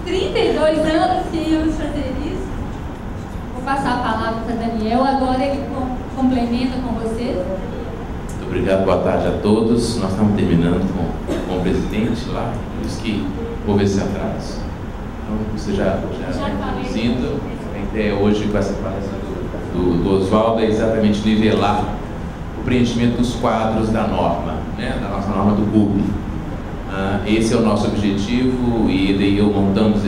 32 anos que íamos fazer isso. Vou passar a palavra para Daniel, agora ele complementa com vocês. Muito obrigado, boa tarde a todos. Nós estamos terminando com o presidente lá, por isso que houve esse atraso. Então, você já introduzindo, a ideia hoje com essa palestra do Oswaldo é exatamente nivelar o preenchimento dos quadros da norma, né, da nossa norma do PUB. Esse é o nosso objetivo e daí eu montamos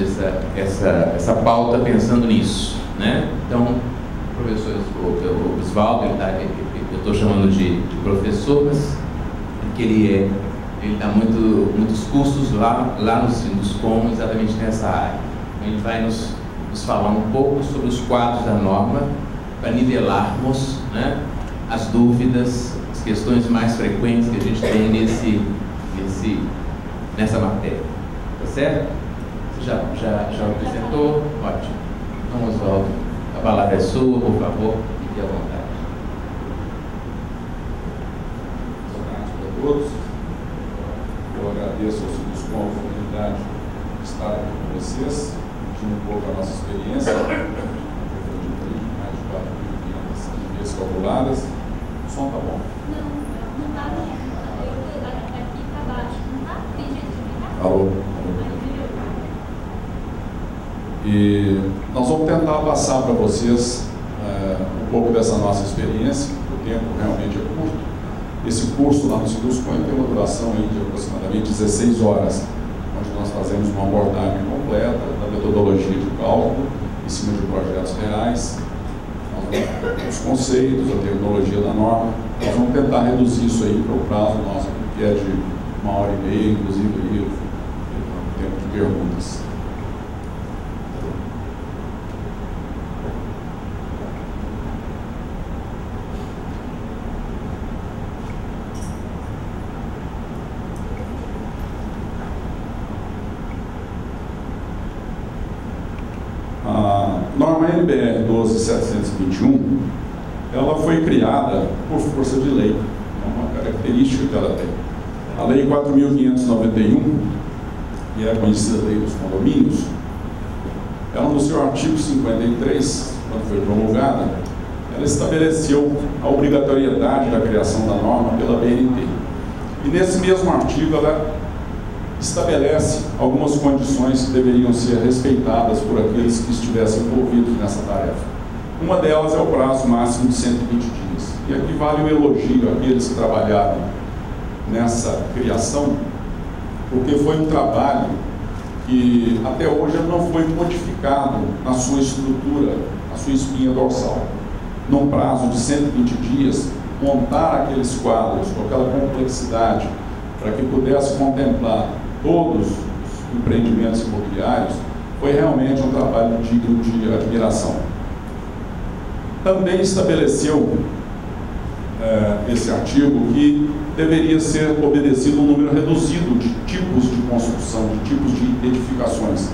essa pauta pensando nisso, né? Então, o professor Oswaldo, eu estou chamando de professor, mas porque ele dá muitos cursos lá no Sinduscom, exatamente nessa área. Ele vai nos falar um pouco sobre os quadros da norma para nivelarmos, né, as dúvidas, as questões mais frequentes que a gente tem nessa matéria. Tá certo? Você já apresentou? Ótimo. Então, Oswaldo, a palavra é sua, por favor, fique à vontade. Boa tarde para todos. Eu agradeço ao Sinduscom a oportunidade de estar aqui com vocês, dividindo um pouco a nossa experiência. Mais de 4.500 vezes calculadas. O som está bom? Não está bom. Aqui para baixo. Não está? Tem jeito de ficar? Alô? E nós vamos tentar passar para vocês um pouco dessa nossa experiência. O tempo realmente é curto. Esse curso lá no Sinduscom tem uma duração aí de aproximadamente 16 horas, onde nós fazemos uma abordagem completa da metodologia de cálculo, em cima de projetos reais, os conceitos, a terminologia da norma. Nós vamos tentar reduzir isso aí para o prazo nosso, que é de 1h30, inclusive aí, o tempo de perguntas. A norma NBR 12721, ela foi criada por força de lei, é uma característica que ela tem. A Lei 4.591, que é a conhecida Lei dos Condomínios, ela no seu artigo 53, quando foi promulgada, ela estabeleceu a obrigatoriedade da criação da norma pela BNT. E nesse mesmo artigo ela estabelece algumas condições que deveriam ser respeitadas por aqueles que estivessem envolvidos nessa tarefa. Uma delas é o prazo máximo de 120 dias. E aqui vale o elogio àqueles que trabalharam nessa criação, porque foi um trabalho que até hoje não foi modificado na sua estrutura, na sua espinha dorsal. Num prazo de 120 dias, montar aqueles quadros com aquela complexidade para que pudesse contemplar todos os empreendimentos imobiliários, foi realmente um trabalho digno de admiração. Também estabeleceu esse artigo que deveria ser obedecido um número reduzido de tipos de construção, de tipos de edificações,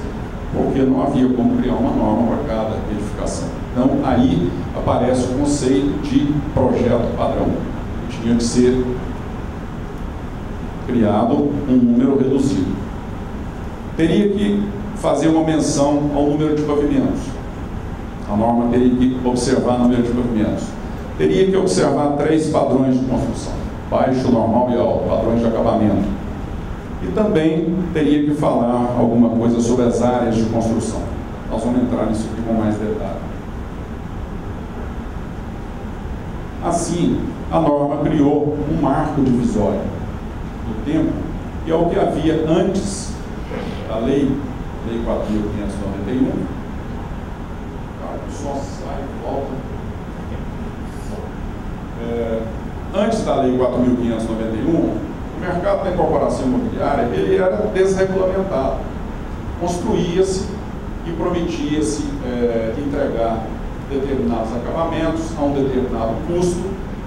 porque não havia como criar uma norma para cada edificação. Então, aí aparece o conceito de projeto padrão. Tinha que ser criado um número reduzido. Teria que fazer uma menção ao número de pavimentos. A norma teria que observar o número de pavimentos. Teria que observar 3 padrões de construção: baixo, normal e alto, padrões de acabamento. E também teria que falar alguma coisa sobre as áreas de construção. Nós vamos entrar nisso aqui com mais detalhe. Assim, a norma criou um marco divisório do tempo, que é o que havia antes da Lei 4.591. Só sai e volta. Antes da Lei 4.591, o mercado da incorporação imobiliária ele era desregulamentado. Construía-se e prometia-se entregar determinados acabamentos a um determinado custo,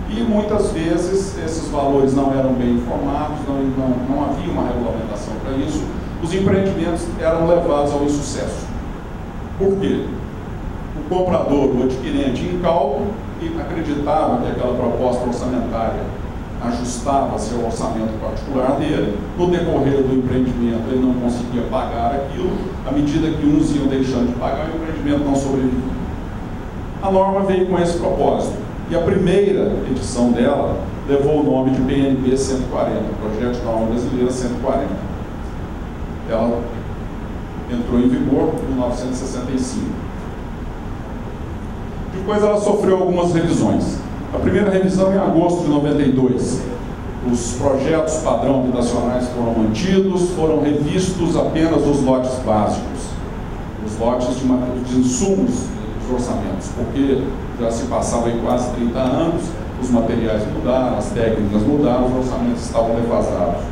e muitas vezes esses valores não eram bem informados, não havia uma regulamentação para isso. Os empreendimentos eram levados ao insucesso. Por quê? O comprador, o adquirente, em cálculo, e acreditava que aquela proposta orçamentária ajustava-se ao orçamento particular dele. No decorrer do empreendimento, ele não conseguia pagar aquilo, à medida que uns iam deixando de pagar, o empreendimento não sobrevivia. A norma veio com esse propósito, e a primeira edição dela levou o nome de BNB 140, Projeto de Norma Brasileira 140. Ela entrou em vigor em 1965. Depois ela sofreu algumas revisões. A primeira revisão em agosto de 92. Os projetos padrão habitacionais foram mantidos, foram revistos apenas os lotes básicos, os lotes de insumos dos orçamentos, porque já se passava aí quase 30 anos, os materiais mudaram, as técnicas mudaram, os orçamentos estavam defasados.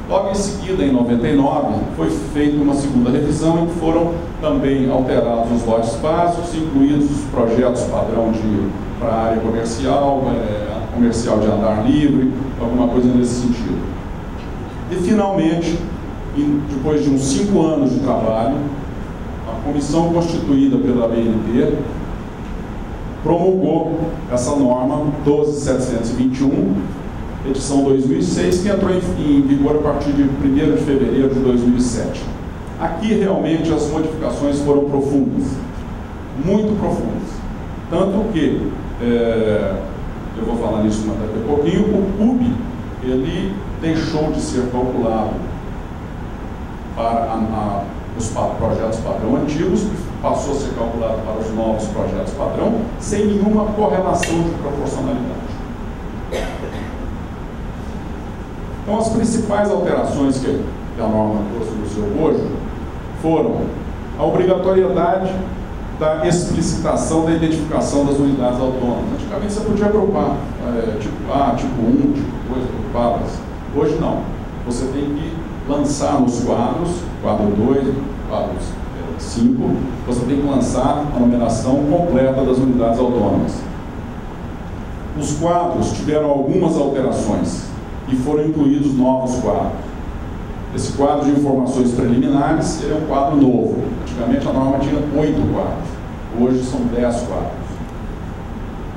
Logo em seguida, em 99, foi feita uma segunda revisão em que foram também alterados os lotes básicos, incluídos os projetos padrão para a área comercial, comercial de andar livre, alguma coisa nesse sentido. E, finalmente, depois de uns 5 anos de trabalho, a comissão constituída pela BNB promulgou essa norma 12.721, edição 2006, que entrou em vigor a partir de 1º de fevereiro de 2007. Aqui, realmente, as modificações foram profundas, muito profundas. Tanto que, eu vou falar nisso daqui a pouquinho, o CUB, ele deixou de ser calculado para os projetos padrão antigos, passou a ser calculado para os novos projetos padrão, sem nenhuma correlação de proporcionalidade. Então, as principais alterações que a norma trouxe no seu bojo foram a obrigatoriedade da explicitação da identificação das unidades autônomas. Antigamente você podia agrupar, tipo A, tipo 1, tipo 2, agrupá-las. Hoje não. Você tem que lançar nos quadros, quadro 2, quadro 5, você tem que lançar a numeração completa das unidades autônomas. Os quadros tiveram algumas alterações e foram incluídos novos quadros. Esse quadro de informações preliminares é um quadro novo. Antigamente a norma tinha 8 quadros, hoje são 10 quadros.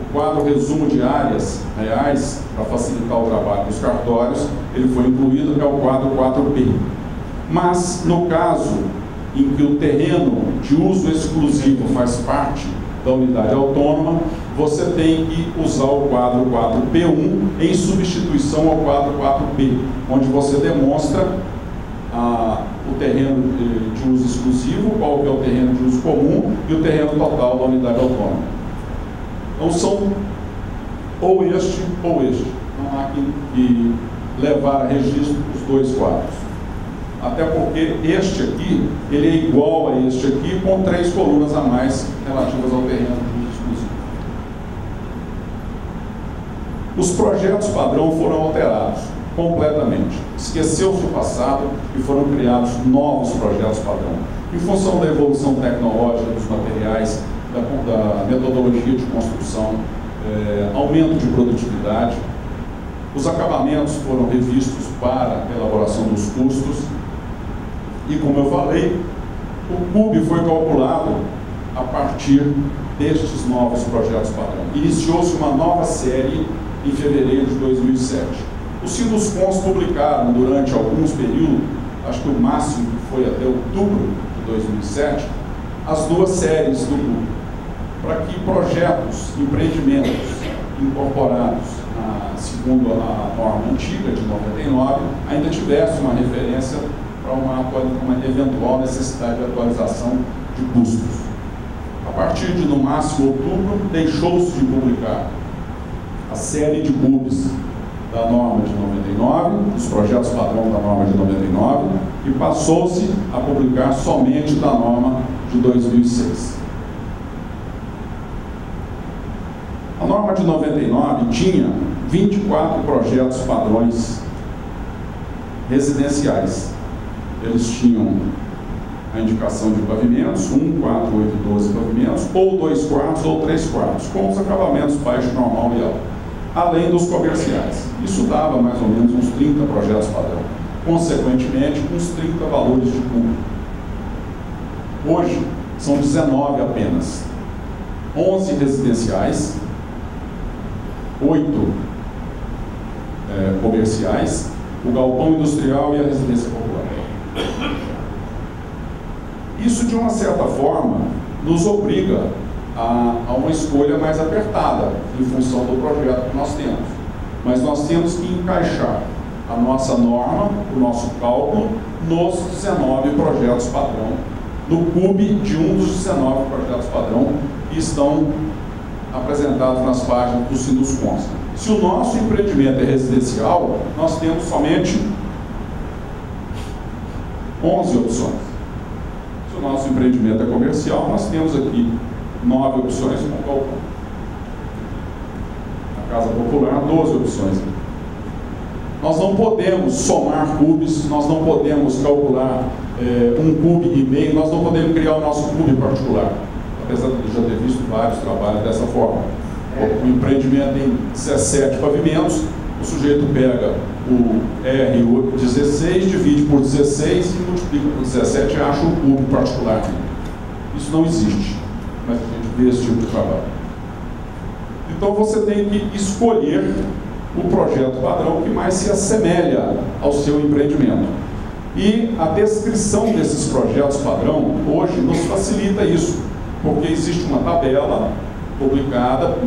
O quadro resumo de áreas reais, para facilitar o trabalho dos cartórios, ele foi incluído, que é o quadro 4P. Mas, no caso em que o terreno de uso exclusivo faz parte da unidade autônoma, você tem que usar o quadro 4P1 em substituição ao quadro 4P, onde você demonstra o terreno de uso exclusivo, qual que é o terreno de uso comum e o terreno total da unidade autônoma. Então são ou este ou este. Não há que levar a registro os dois quadros. Até porque este aqui, ele é igual a este aqui, com 3 colunas a mais relativas ao terreno de uso exclusivo. Os projetos padrão foram alterados completamente. Esqueceu-se o passado e foram criados novos projetos padrão. Em função da evolução tecnológica dos materiais, da metodologia de construção, aumento de produtividade, os acabamentos foram revistos para a elaboração dos custos e, como eu falei, o CUB foi calculado a partir destes novos projetos padrão. Iniciou-se uma nova série em fevereiro de 2007. Os Sinduscons publicaram durante alguns períodos, acho que o máximo foi até outubro de 2007, as 2 séries do CUB, para que projetos, empreendimentos incorporados segundo a norma antiga de 99 ainda tivesse uma referência para uma eventual necessidade de atualização de custos. A partir de, no máximo, outubro, deixou-se de publicar a série de CUBs da norma de 99, os projetos padrão da norma de 99, e passou-se a publicar somente da norma de 2006. A norma de 99 tinha 24 projetos padrões residenciais. Eles tinham a indicação de pavimentos, 1, 4, 8, 12 pavimentos, ou 2 quartos ou 3 quartos, com os acabamentos baixo, normal e alto, além dos comerciais. Isso dava mais ou menos uns 30 projetos padrão. Consequentemente, uns 30 valores de CUB. Hoje, são 19 apenas. 11 residenciais, 8 comerciais, o galpão industrial e a residência popular. Isso, de uma certa forma, nos obriga a uma escolha mais apertada em função do projeto que nós temos. Mas nós temos que encaixar a nossa norma, o nosso cálculo, nos 19 projetos padrão, no CUB de um dos 19 projetos padrão que estão apresentados nas páginas do Sinduscon. Se o nosso empreendimento é residencial, nós temos somente 11 opções. Se o nosso empreendimento é comercial, nós temos aqui 9 opções com galpão. Na casa popular, 12 opções. Nós não podemos somar cubes, nós não podemos calcular um cube e meio, nós não podemos criar o nosso cube particular. Apesar de eu já ter visto vários trabalhos dessa forma. O empreendimento tem 17 pavimentos, o sujeito pega o R16, divide por 16 e multiplica por 17 e acha o cubo particular. Isso não existe, mas a gente vê esse tipo de trabalho. Então você tem que escolher o projeto padrão que mais se assemelha ao seu empreendimento. E a descrição desses projetos padrão hoje nos facilita isso, porque existe uma tabela publicada,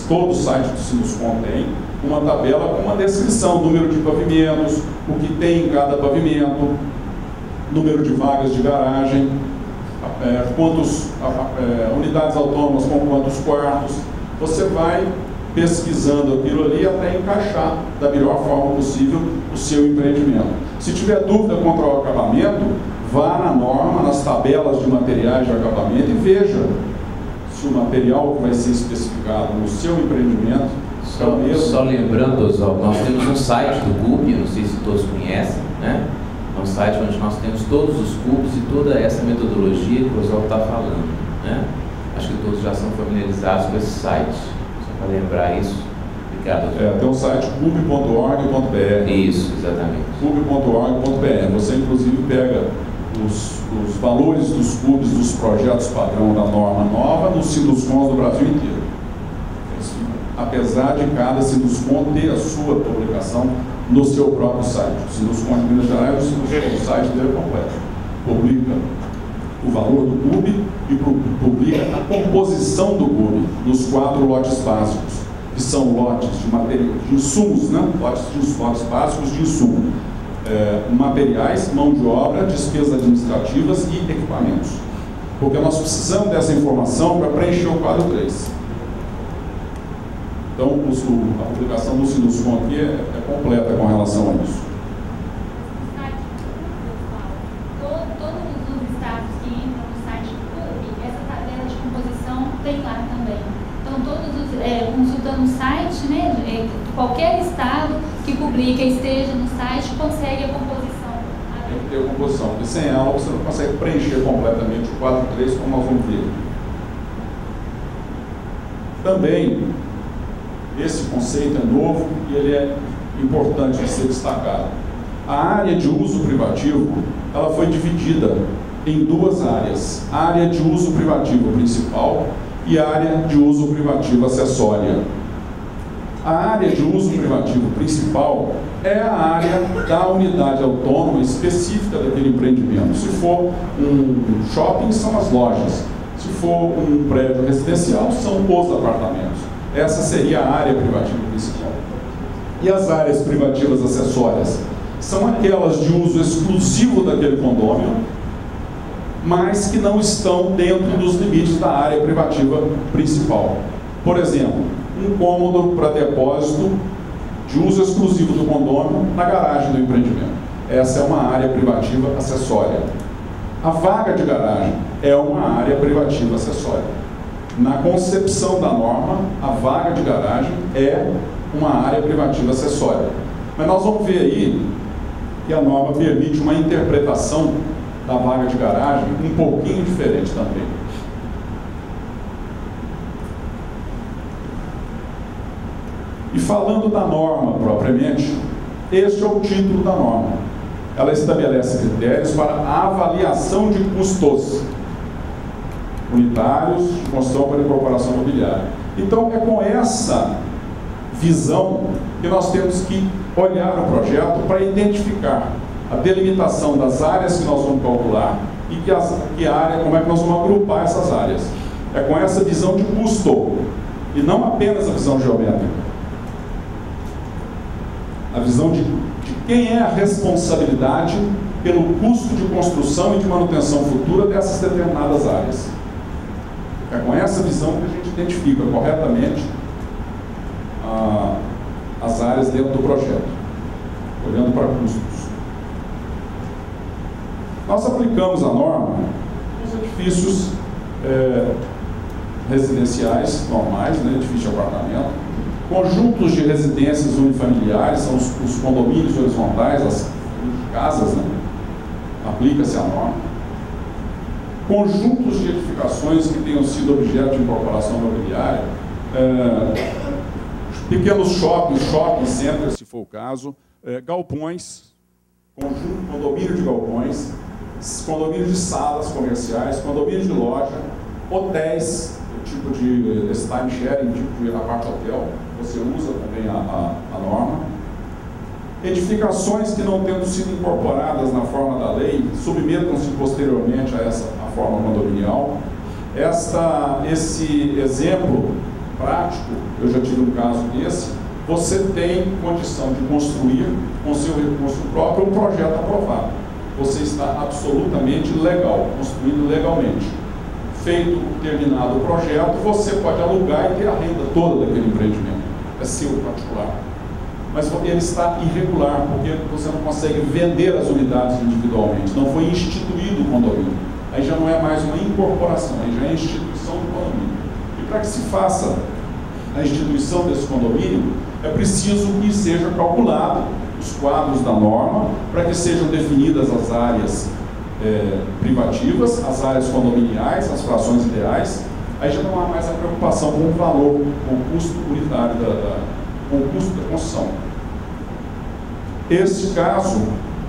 todo o site do Sinduscon tem, uma tabela com uma descrição, número de pavimentos, o que tem em cada pavimento, número de vagas de garagem, unidades autônomas com quantos quartos. Você vai pesquisando aquilo ali até encaixar da melhor forma possível o seu empreendimento. Se tiver dúvida quanto ao acabamento, vá na norma, nas tabelas de materiais de acabamento e veja se o material que vai ser especificado no seu empreendimento é o mesmo. Só lembrando, Oswaldo, nós temos um site do CUB, não sei se todos conhecem, né? É um site onde nós temos todos os CUBs e toda essa metodologia que o Oswaldo está falando, né? Acho que todos já são familiarizados com esse site. Só para lembrar isso. Obrigado. Tem um site cub.org.br. Isso, exatamente. cub.org.br. Você, inclusive, pega os valores dos cubes dos projetos padrão da norma nova nos Sinduscons do Brasil inteiro. Apesar de cada Sinduscon ter a sua publicação no seu próprio site. O Sinduscon de Minas Gerais, o site dele é completo. Publica o valor do cube e publica a composição do cube nos 4 lotes básicos, que são lotes de insumos, né? Lotes básicos de insumo. Materiais, mão de obra, despesas administrativas e equipamentos. Porque nós precisamos dessa informação para preencher o quadro 3. Então, a publicação do Sinduscon aqui é completa com relação a isso. Todos os estados que entram no site do CUB, essa tabela de composição tem lá também. Então, consultando o site, né, qualquer estado que publica e esteja no site consegue a composição. Tem que ter a composição, porque sem ela você não consegue preencher completamente o quadro 3, como nós vamos ver. Também, esse conceito é novo e ele é importante de ser destacado. A área de uso privativo, ela foi dividida em 2 áreas. A área de uso privativo principal e a área de uso privativo acessória. A área de uso privativo principal é a área da unidade autônoma específica daquele empreendimento. Se for um shopping, são as lojas. Se for um prédio residencial, são os apartamentos. Essa seria a área privativa principal. E as áreas privativas acessórias? São aquelas de uso exclusivo daquele condomínio, mas que não estão dentro dos limites da área privativa principal. Por exemplo, um cômodo para depósito de uso exclusivo do condomínio na garagem do empreendimento. Essa é uma área privativa acessória. A vaga de garagem é uma área privativa acessória. Na concepção da norma, a vaga de garagem é uma área privativa acessória. Mas nós vamos ver aí que a norma permite uma interpretação da vaga de garagem um pouquinho diferente também. E falando da norma propriamente, este é o título da norma. Ela estabelece critérios para a avaliação de custos unitários de construção para incorporação imobiliária. Então, é com essa visão que nós temos que olhar o projeto para identificar a delimitação das áreas que nós vamos calcular e que área, como é que nós vamos agrupar essas áreas. É com essa visão de custo, e não apenas a visão geométrica. A visão de quem é a responsabilidade pelo custo de construção e de manutenção futura dessas determinadas áreas. É com essa visão que a gente identifica corretamente as áreas dentro do projeto, olhando para custos. Nós aplicamos a norma nos edifícios residenciais normais, né, edifício de apartamento, conjuntos de residências unifamiliares, são os condomínios horizontais, as casas, né, aplica-se a norma. Conjuntos de edificações que tenham sido objeto de incorporação imobiliária, pequenos shopping centers, se for o caso, galpões, condomínio de galpões, condomínio de salas comerciais, condomínio de loja, hotéis, tipo de time sharing, tipo de apart hotel, você usa também a norma. Edificações que não tendo sido incorporadas na forma da lei, submetam-se posteriormente a forma condominial. Esse exemplo prático, eu já tive um caso desse, você tem condição de construir com seu recurso próprio um projeto aprovado. Você está absolutamente legal, construindo legalmente. Feito, terminado o projeto, você pode alugar e ter a renda toda daquele empreendimento. É seu particular. Mas ele está irregular, porque você não consegue vender as unidades individualmente. Não foi instituído o condomínio. Aí já não é mais uma incorporação, aí já é a instituição do condomínio. E para que se faça a instituição desse condomínio, é preciso que seja calculado os quadros da norma, para que sejam definidas as áreas privativas, as áreas condominiais, as frações ideais. Aí já não há mais a preocupação com o valor, com o custo unitário, com o custo da construção. Esse caso,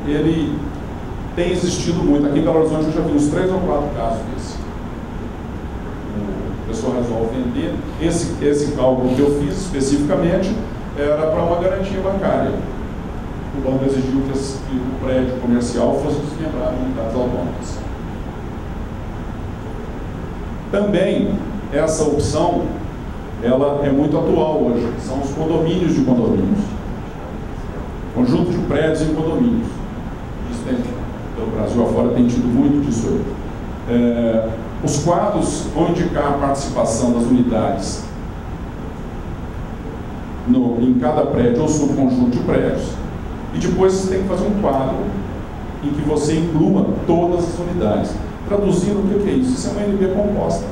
ele tem existido muito. Aqui em Belo Horizonte eu já vi uns 3 ou 4 casos desse. O pessoal resolve vender. Esse cálculo que eu fiz especificamente era para uma garantia bancária. O banco exigiu que o prédio comercial fosse desmembrado em unidades autônomas. Também, essa opção, ela é muito atual hoje. São os condomínios de condomínios. Conjunto de prédios em condomínios. Isso tem, pelo Brasil afora, tem tido muito disso aí. Os quadros vão indicar a participação das unidades em cada prédio ou subconjunto de prédios. E depois você tem que fazer um quadro em que você inclua todas as unidades. Traduzindo, o que é isso? Isso é uma NB composta.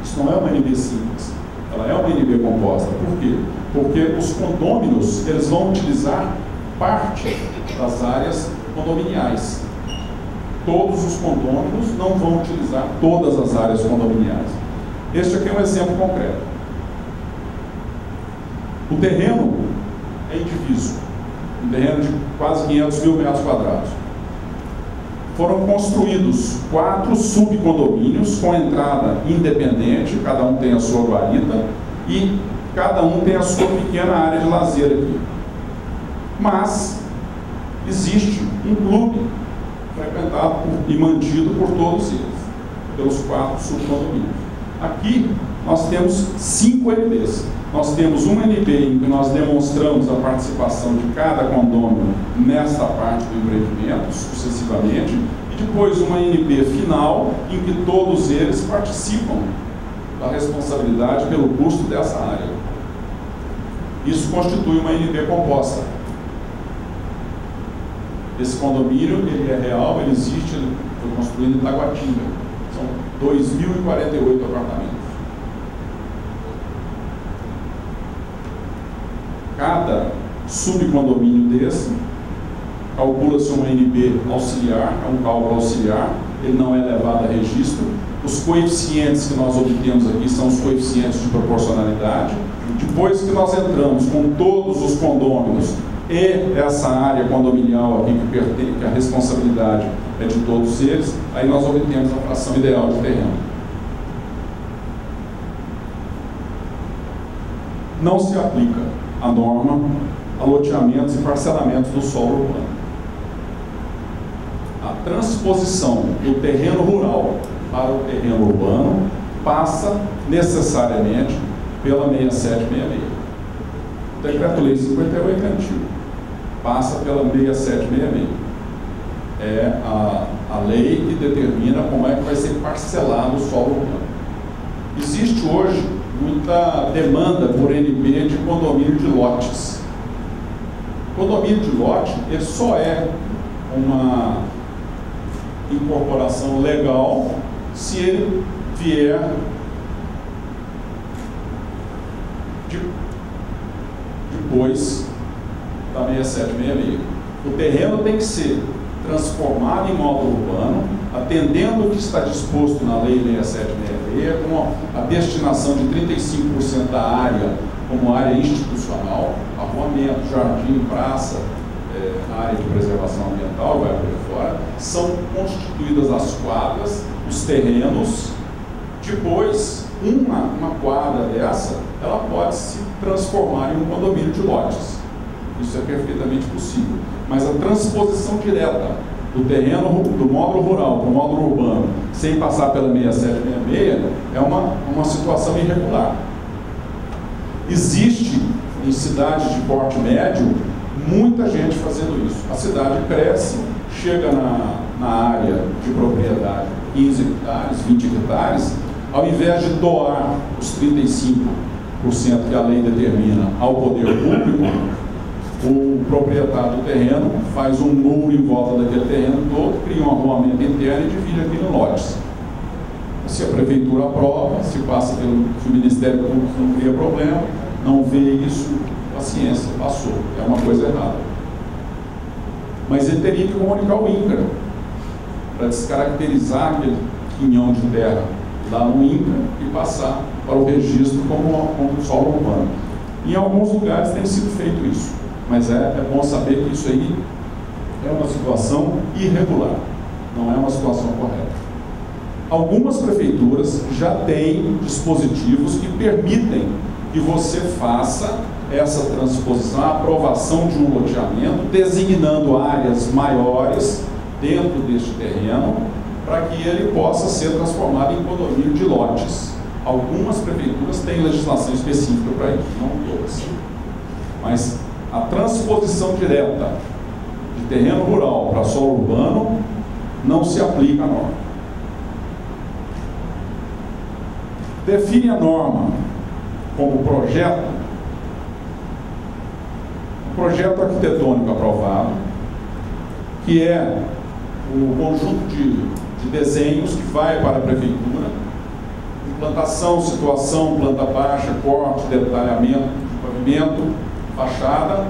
Isso não é uma NB simples. Ela é uma NB composta. Por quê? Porque os condôminos, eles vão utilizar parte das áreas condominiais. Todos os condôminos não vão utilizar todas as áreas condominiais. Este aqui é um exemplo concreto. O terreno é indiviso. Um terreno de quase 500 mil metros quadrados. Foram construídos 4 subcondomínios com entrada independente, cada um tem a sua guarita e cada um tem a sua pequena área de lazer aqui. Mas existe um clube frequentado e mantido por todos eles, pelos 4 subcondomínios. Aqui nós temos 5 NBs. Nós temos uma NB em que nós demonstramos a participação de cada condômino nesta parte do empreendimento, sucessivamente, e depois uma NB final em que todos eles participam da responsabilidade pelo custo dessa área. Isso constitui uma NB composta. Esse condomínio, ele é real, ele existe, ele foi construído em Taguatinga. São 2.048 apartamentos. Cada subcondomínio desse, calcula-se uma NB auxiliar, é um cálculo auxiliar, ele não é levado a registro. Os coeficientes que nós obtemos aqui são os coeficientes de proporcionalidade. Depois que nós entramos com todos os condôminos e essa área condominial aqui que a responsabilidade é de todos eles, aí nós obtemos a fração ideal de terreno. não se aplica a norma a loteamentos e parcelamentos do solo urbano. A transposição do terreno rural para o terreno urbano passa necessariamente pela 6766. O Decreto-Lei 58 é antigo, passa pela 6766. É a lei que determina como é que vai ser parcelado o solo urbano. Existe hoje muita demanda por NP de condomínio de lotes. Condomínio de lote, ele só é uma incorporação legal se ele vier depois da 6766. O terreno tem que ser transformado em módulo urbano, atendendo o que está disposto na Lei 6766, com a destinação de 35% da área como área institucional, arruamento, jardim, praça, área de preservação ambiental, vai por fora, são constituídas as quadras, os terrenos. Depois, uma quadra dessa, ela pode se transformar em um condomínio de lotes. Isso é perfeitamente possível. Mas a transposição direta do terreno, do módulo rural para o módulo urbano, sem passar pela 6766, é uma situação irregular. Existe, em cidades de porte médio, muita gente fazendo isso. A cidade cresce, chega na área de propriedade 15 hectares, 20 hectares, ao invés de doar os 35% que a lei determina ao poder público, o proprietário do terreno faz um muro em volta daquele terreno todo, cria um arruamento interno e divide aquilo em lotes. Se a prefeitura aprova, se passa pelo Ministério Público, não cria problema, não vê isso, paciência, passou, é uma coisa errada. Mas ele teria que comunicar o INCRA para descaracterizar aquele quinhão de terra lá no INCRA e passar para o registro como solo urbano. Em alguns lugares tem sido feito isso, mas é bom saber que isso aí é uma situação irregular, não é uma situação correta. Algumas prefeituras já têm dispositivos que permitem que você faça essa transposição, a aprovação de um loteamento, designando áreas maiores dentro deste terreno, para que ele possa ser transformado em condomínio de lotes. Algumas prefeituras têm legislação específica para isso, não todas. Mas a transposição direta de terreno rural para solo urbano não se aplica à norma. Define a norma como projeto arquitetônico aprovado, que é o conjunto de desenhos que vai para a prefeitura, implantação, situação, planta baixa, corte, detalhamento, pavimento, fachada,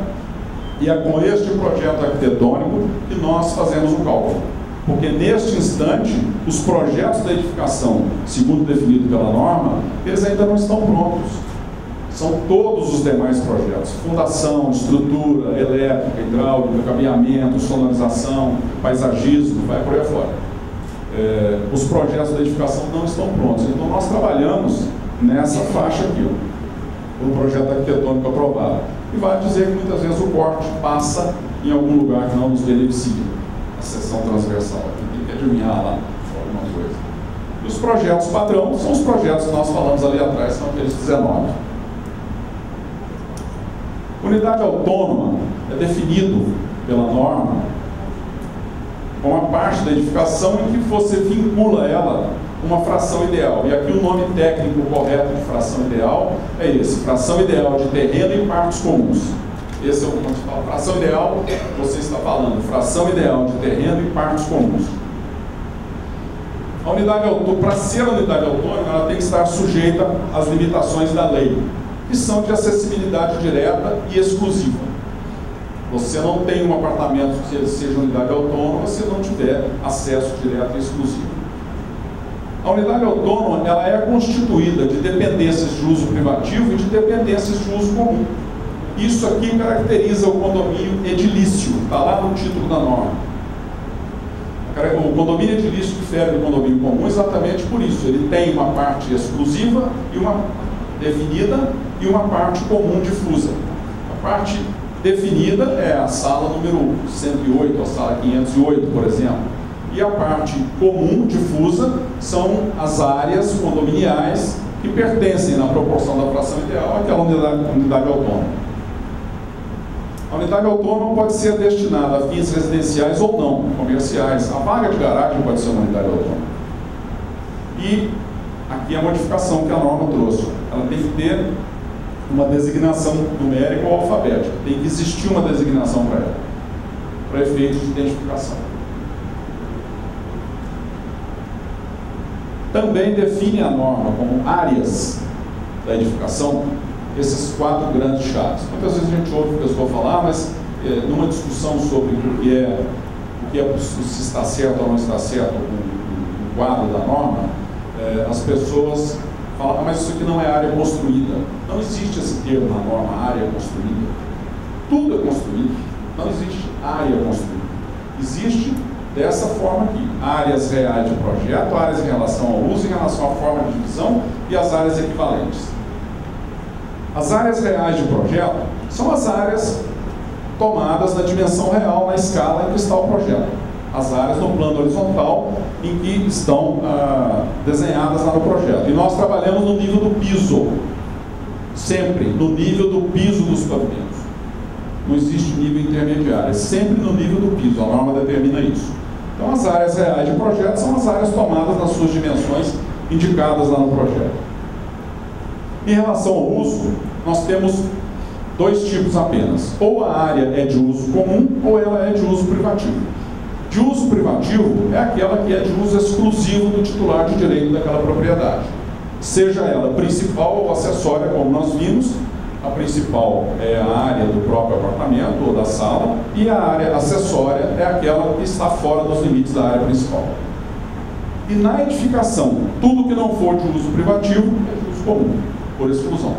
e é com este projeto arquitetônico que nós fazemos o cálculo. Porque neste instante, os projetos da edificação, segundo definido pela norma, eles ainda não estão prontos. São todos os demais projetos: fundação, estrutura, elétrica, hidráulica, cabeamento, sonorização, paisagismo, vai por aí fora. Os projetos da edificação não estão prontos. Então nós trabalhamos nessa faixa aqui, o projeto arquitetônico aprovado. E vai dizer que muitas vezes o corte passa em algum lugar que não nos beneficia. A seção transversal, tem que adivinhar lá alguma coisa. E os projetos padrão são os projetos que nós falamos ali atrás, são aqueles 19. Unidade autônoma é definido pela norma como a parte da edificação em que você vincula ela uma fração ideal. E aqui o nome técnico correto de fração ideal é esse: fração ideal de terreno e partes comuns. Esse é o ponto de fala. Fração ideal, você está falando, fração ideal de terreno e partes comuns. A unidade autônoma, para ser a unidade autônoma, ela tem que estar sujeita às limitações da lei, que são de acessibilidade direta e exclusiva. Você não tem um apartamento que seja unidade autônoma se não tiver acesso direto e exclusivo. A unidade autônoma, ela é constituída de dependências de uso privativo e de dependências de uso comum. Isso aqui caracteriza o condomínio edilício, está lá no título da norma. O condomínio edilício difere do condomínio comum exatamente por isso. Ele tem uma parte exclusiva e uma definida e uma parte comum difusa. A parte definida é a sala número 108, a sala 508, por exemplo. E a parte comum difusa são as áreas condominiais que pertencem, na proporção da fração ideal, àquela unidade autônoma. A unidade autônoma pode ser destinada a fins residenciais ou não, comerciais. A vaga de garagem pode ser uma unidade autônoma. E aqui a modificação que a norma trouxe. Ela tem que ter uma designação numérica ou alfabética. Tem que existir uma designação para ela, para efeitos de identificação. Também define a norma como áreas da edificação esses 4 grandes chaves. Muitas vezes a gente ouve a pessoa falar, mas numa discussão sobre o que é se está certo ou não está certo o quadro da norma, as pessoas falam, mas isso aqui não é área construída. Não existe esse termo na norma, área construída. Tudo é construído. Não existe área construída. Existe dessa forma aqui: áreas reais de projeto, áreas em relação ao uso, em relação à forma de divisão e as áreas equivalentes. As áreas reais de projeto são as áreas tomadas na dimensão real, na escala em que está o projeto. As áreas no plano horizontal em que estão desenhadas lá no projeto. E nós trabalhamos no nível do piso, sempre no nível do piso dos pavimentos. Não existe nível intermediário, é sempre no nível do piso, a norma determina isso. Então as áreas reais de projeto são as áreas tomadas nas suas dimensões indicadas lá no projeto. Em relação ao uso, nós temos 2 tipos apenas. Ou a área é de uso comum, ou ela é de uso privativo. De uso privativo é aquela que é de uso exclusivo do titular de direito daquela propriedade. Seja ela principal ou acessória, como nós vimos. A principal é a área do próprio apartamento ou da sala, e a área acessória é aquela que está fora dos limites da área principal. E na edificação, tudo que não for de uso privativo é de uso comum, por exclusão.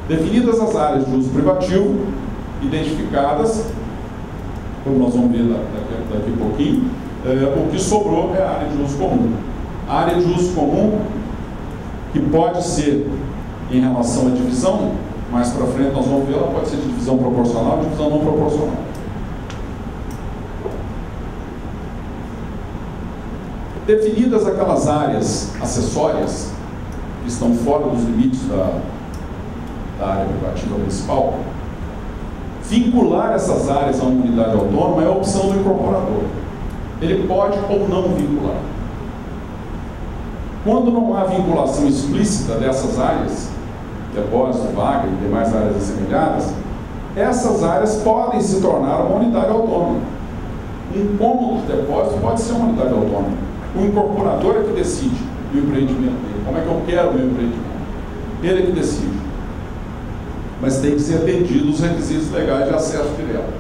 Definidas as áreas de uso privativo, identificadas, como nós vamos ver daqui a pouquinho, o que sobrou é a área de uso comum. A área de uso comum, que pode ser em relação à divisão, mais para frente nós vamos ver, ela pode ser de divisão proporcional e divisão não proporcional. Definidas aquelas áreas acessórias, que estão fora dos limites da área privativa principal, vincular essas áreas a uma unidade autônoma é a opção do incorporador. Ele pode ou não vincular. Quando não há vinculação explícita dessas áreas, depósito, vaga e demais áreas assemelhadas, essas áreas podem se tornar uma unidade autônoma. Um cômodo de depósito pode ser uma unidade autônoma. O incorporador é que decide o empreendimento dele, como é que eu quero o meu empreendimento. Ele é que decide. Mas tem que ser atendido os requisitos legais de acesso direto.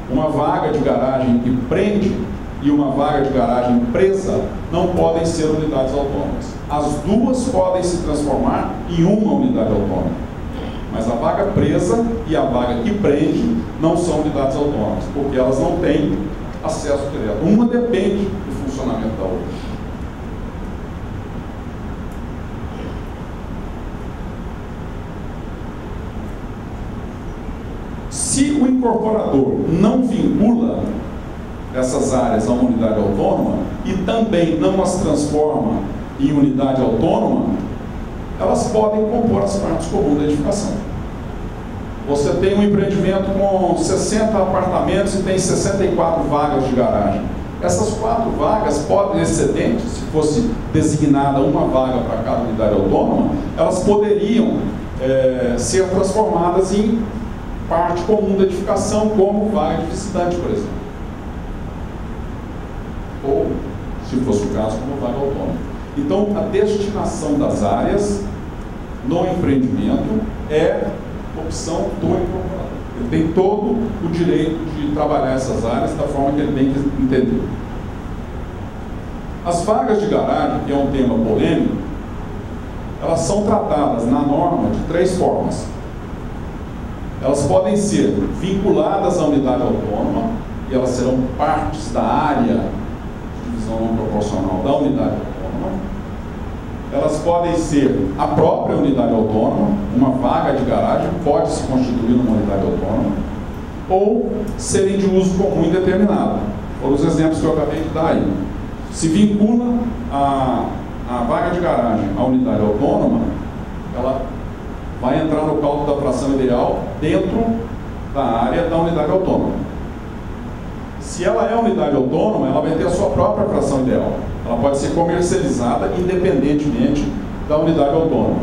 Uma vaga de garagem que prende e uma vaga de garagem presa não podem ser unidades autônomas. As duas podem se transformar em uma unidade autônoma. Mas a vaga presa e a vaga que prende não são unidades autônomas, porque elas não têm acesso direto. Uma depende do funcionamento da outra. Se o incorporador não vincula essas áreas a uma unidade autônoma e também não as transforma em unidade autônoma, elas podem compor as partes comuns da edificação. Você tem um empreendimento com 60 apartamentos e tem 64 vagas de garagem. Essas 4 vagas podem, excedentes, se fosse designada uma vaga para cada unidade autônoma, elas poderiam ser transformadas em parte comum da edificação, como vaga de visitante, por exemplo. Ou, se fosse o caso, como vaga autônoma. Então, a destinação das áreas no empreendimento é opção do incorporador. Ele tem todo o direito de trabalhar essas áreas da forma que ele bem entender. As vagas de garagem, que é um tema polêmico, elas são tratadas na norma de 3 formas. Elas podem ser vinculadas à unidade autônoma, e elas serão partes da área de divisão não proporcional da unidade autônoma. Elas podem ser a própria unidade autônoma, uma vaga de garagem pode se constituir numa unidade autônoma, ou serem de uso comum indeterminado. Foram os exemplos que eu acabei de dar aí. Se vincula a vaga de garagem à unidade autônoma, ela vai entrar no cálculo da fração ideal dentro da área da unidade autônoma. Se ela é unidade autônoma, ela vai ter a sua própria fração ideal. Ela pode ser comercializada independentemente da unidade autônoma.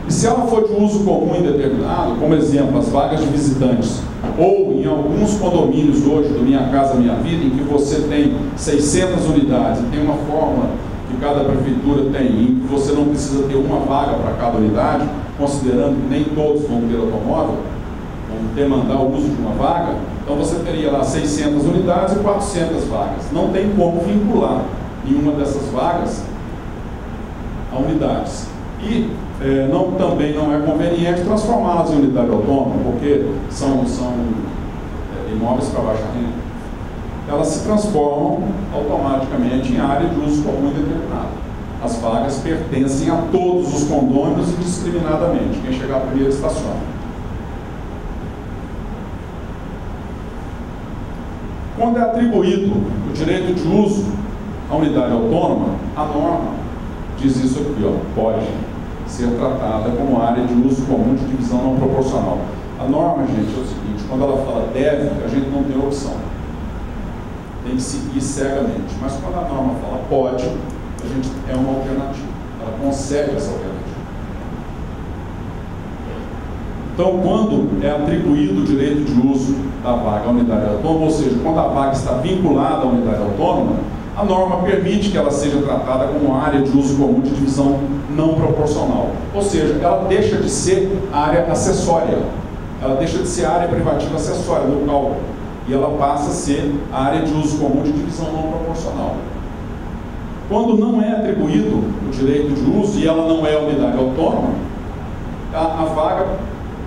E se ela for de uso comum indeterminado, como exemplo, as vagas de visitantes, ou em alguns condomínios hoje do Minha Casa Minha Vida, em que você tem 600 unidades e tem uma fórmula que cada prefeitura tem, em que você não precisa ter uma vaga para cada unidade, considerando que nem todos vão ter automóvel, vão demandar o uso de uma vaga, então você teria lá 600 unidades e 400 vagas. Não tem como vincular nenhuma dessas vagas a unidades. E também não é conveniente transformá-las em unidade autônoma, porque são imóveis para baixa renda. Elas se transformam automaticamente em área de uso comum indeterminado. As vagas pertencem a todos os condôminos indiscriminadamente. Quem chegar primeiro estaciona. Quando é atribuído o direito de uso à unidade autônoma, a norma diz isso aqui, ó, pode ser tratada como área de uso comum de divisão não proporcional. A norma, gente, é o seguinte, quando ela fala deve, a gente não tem opção. Tem que seguir cegamente. Mas quando a norma fala pode, a gente é uma alternativa. Ela concede essa alternativa. Então, quando é atribuído o direito de uso da vaga à unidade autônoma, ou seja, quando a vaga está vinculada à unidade autônoma, a norma permite que ela seja tratada como área de uso comum de divisão não proporcional. Ou seja, ela deixa de ser área acessória. Ela deixa de ser área privativa acessória no cálculo. E ela passa a ser área de uso comum de divisão não proporcional. Quando não é atribuído o direito de uso e ela não é unidade autônoma, a vaga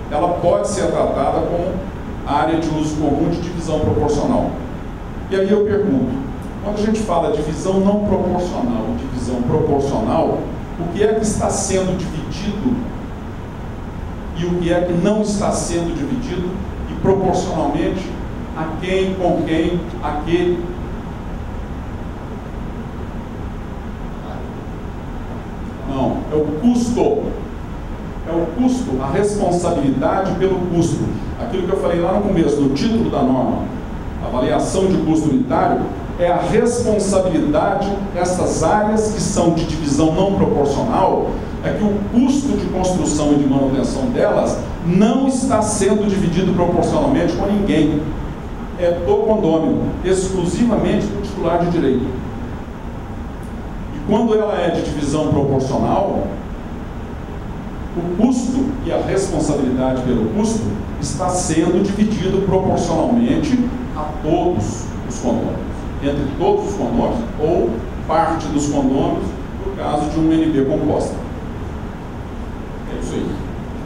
ela pode ser tratada como área de uso comum de divisão proporcional. E aí eu pergunto, quando a gente fala divisão não proporcional e divisão proporcional, o que é que está sendo dividido e o que é que não está sendo dividido e proporcionalmente a quem, com quem, a que? Não, é o custo. É o custo, a responsabilidade pelo custo. Aquilo que eu falei lá no começo, no título da norma, avaliação de custo unitário, é a responsabilidade dessas áreas que são de divisão não proporcional, é que o custo de construção e de manutenção delas não está sendo dividido proporcionalmente com ninguém. É do condômino, exclusivamente do titular de direito. E quando ela é de divisão proporcional, o custo e a responsabilidade pelo custo está sendo dividido proporcionalmente a todos os condôminos, entre todos os condôminos ou parte dos condôminos, no caso de um NB composta. É isso aí.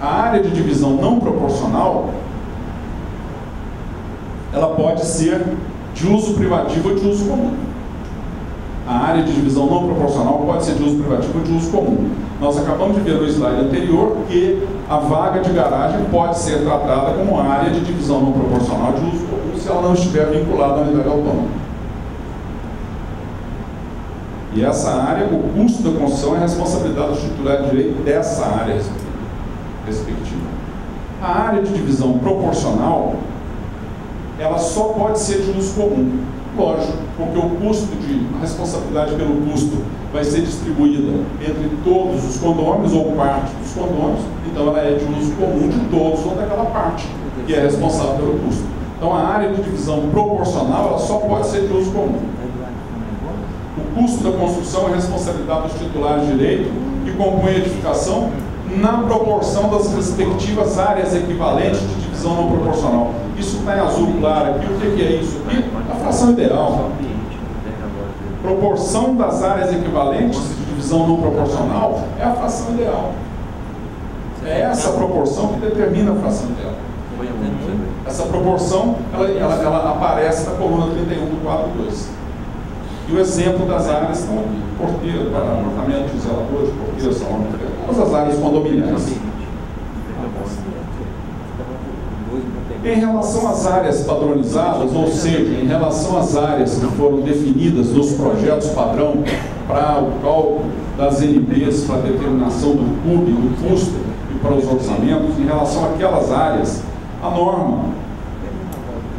A área de divisão não proporcional, ela pode ser de uso privativo ou de uso comum. A área de divisão não proporcional pode ser de uso privativo ou de uso comum. Nós acabamos de ver no slide anterior que a vaga de garagem pode ser tratada como área de divisão não proporcional de uso comum se ela não estiver vinculada à unidade autônoma. E essa área, o custo da construção é a responsabilidade do titular de direito dessa área respectiva. A área de divisão proporcional, ela só pode ser de uso comum. Lógico, porque o custo a responsabilidade pelo custo vai ser distribuída entre todos os condôminos ou parte dos condôminos, então ela é de uso comum de todos ou daquela parte que é responsável pelo custo. Então a área de divisão proporcional, ela só pode ser de uso comum. O custo da construção é responsabilidade dos titulares de direito que compõem a edificação na proporção das respectivas áreas equivalentes de divisão não proporcional. Isso está em azul claro aqui. O que é isso aqui? A fração ideal. Proporção das áreas equivalentes de divisão não proporcional é a fração ideal. É essa proporção que determina a fração ideal. Essa proporção, ela aparece na coluna 31 do quadro 2. E o exemplo das áreas estão aqui. Porteiro, apartamento de zelador, de porteiro. direção, todas as áreas condominiais. Em relação às áreas padronizadas, ou seja, em relação às áreas que foram definidas nos projetos padrão para o cálculo das NBs, para a determinação do CUB, do custo e para os orçamentos, em relação àquelas áreas, a norma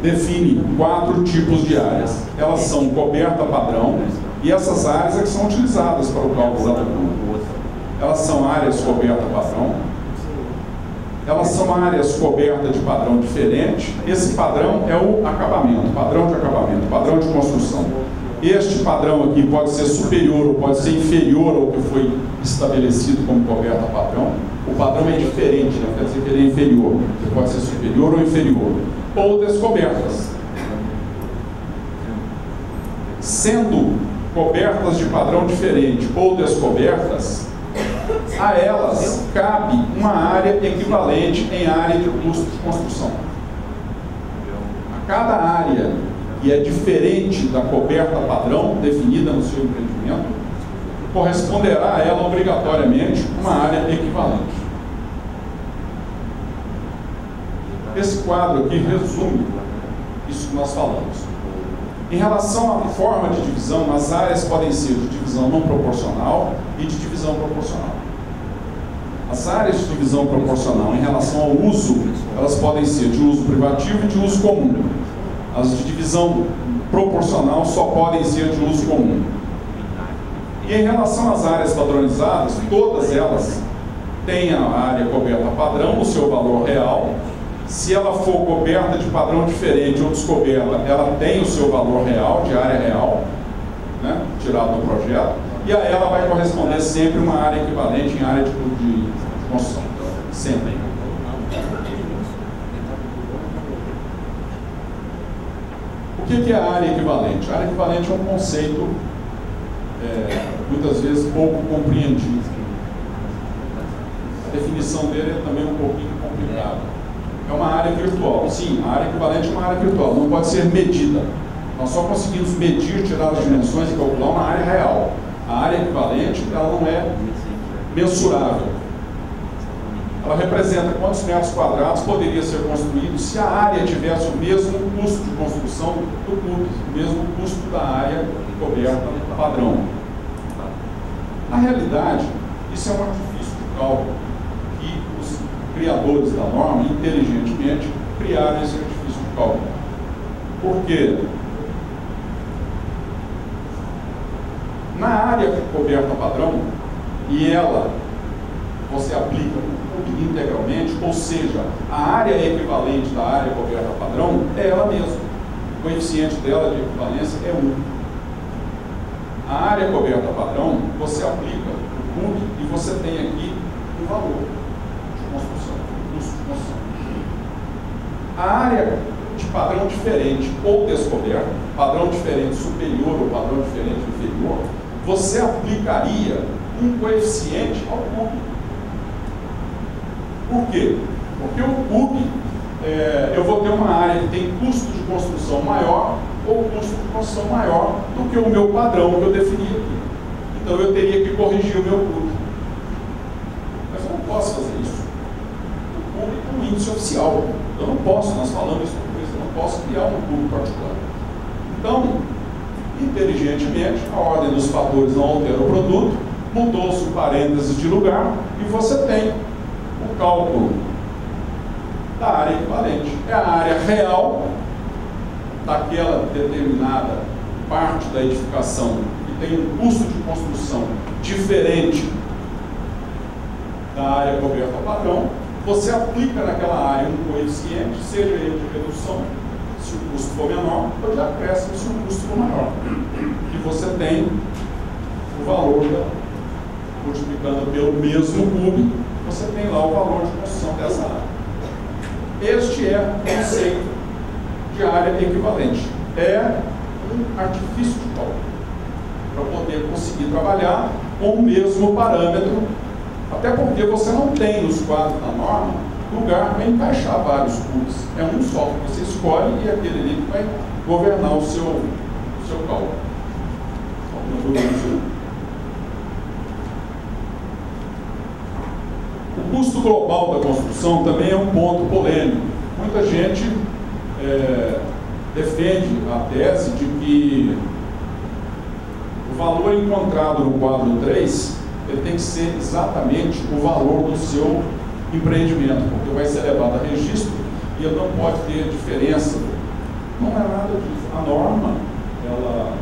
define 4 tipos de áreas. Elas são coberta padrão, e essas áreas é que são utilizadas para o cálculo da CUB. Elas são áreas coberta padrão. Elas são áreas cobertas de padrão diferente. Esse padrão é o acabamento, padrão de acabamento, padrão de construção. Este padrão aqui pode ser superior ou pode ser inferior ao que foi estabelecido como coberta padrão. O padrão é diferente, não quer dizer que ele é inferior. Ele pode ser superior ou inferior. Ou descobertas. Sendo cobertas de padrão diferente ou descobertas, a elas cabe uma área equivalente em área de custo de construção. A cada área que é diferente da coberta padrão definida no seu empreendimento, corresponderá a ela obrigatoriamente uma área equivalente. Esse quadro aqui resume isso que nós falamos. Em relação à forma de divisão, as áreas podem ser de divisão não proporcional e de divisão proporcional. As áreas de divisão proporcional em relação ao uso, elas podem ser de uso privativo e de uso comum. As de divisão proporcional só podem ser de uso comum. E em relação às áreas padronizadas, todas elas têm a área coberta padrão, o seu valor real. Se ela for coberta de padrão diferente ou descoberta, ela tem o seu valor real, de área real, né, tirado do projeto, e a ela vai corresponder sempre uma área equivalente em área de construção. Sempre. O que é a área equivalente? A área equivalente é um conceito muitas vezes pouco compreendido. A definição dele é também um pouquinho complicada. É uma área virtual. Sim, a área equivalente é uma área virtual, não pode ser medida. Nós só conseguimos medir, tirar as dimensões e calcular uma área real. A área equivalente, ela não é mensurável. Ela representa quantos metros quadrados poderia ser construído se a área tivesse o mesmo custo de construção do CUB, o mesmo custo da área coberta padrão. Na realidade, isso é um artifício de cálculo que os criadores da norma, inteligentemente, criaram esse artifício de cálculo. Por quê? Na área coberta padrão, e ela, você aplica integralmente, ou seja, a área equivalente da área coberta padrão é ela mesma. O coeficiente dela de equivalência é 1. A área coberta padrão, você aplica o CUB e você tem aqui o valor de construção, o custo de construção. A área de padrão diferente ou descoberta, padrão diferente superior ou padrão diferente inferior, você aplicaria um coeficiente ao CUB. Por quê? Porque o CUB, eu vou ter uma área que tem custo de construção maior ou custo de construção maior do que o meu padrão que eu defini aqui. Então eu teria que corrigir o meu CUB. Mas eu não posso fazer isso. O CUB é um índice oficial. Eu não posso, nós falamos isso por isso, eu não posso criar um CUB particular. Então, inteligentemente, a ordem dos fatores não altera o produto, mudou-se o parênteses de lugar e você tem o cálculo da área equivalente. É a área real daquela determinada parte da edificação que tem um custo de construção diferente da área coberta padrão. Você aplica naquela área um coeficiente, seja ele de redução, se o custo for menor, ou de acréscimo, se o custo for maior. E você tem o valor multiplicando pelo mesmo CUB, você tem lá o valor de construção dessa área. Este é o conceito de área equivalente. É um artifício de cálculo para poder conseguir trabalhar com o mesmo parâmetro, até porque você não tem nos quadros da norma lugar para encaixar vários CUBs. É um só que você escolhe e aquele ali que vai governar o seu cálculo. O custo global da construção também é um ponto polêmico. Muita gente defende a tese de que o valor encontrado no quadro 3 ele tem que ser exatamente o valor do seu empreendimento, porque vai ser levado a registro e ele não pode ter diferença. Não é nada disso. A norma, ela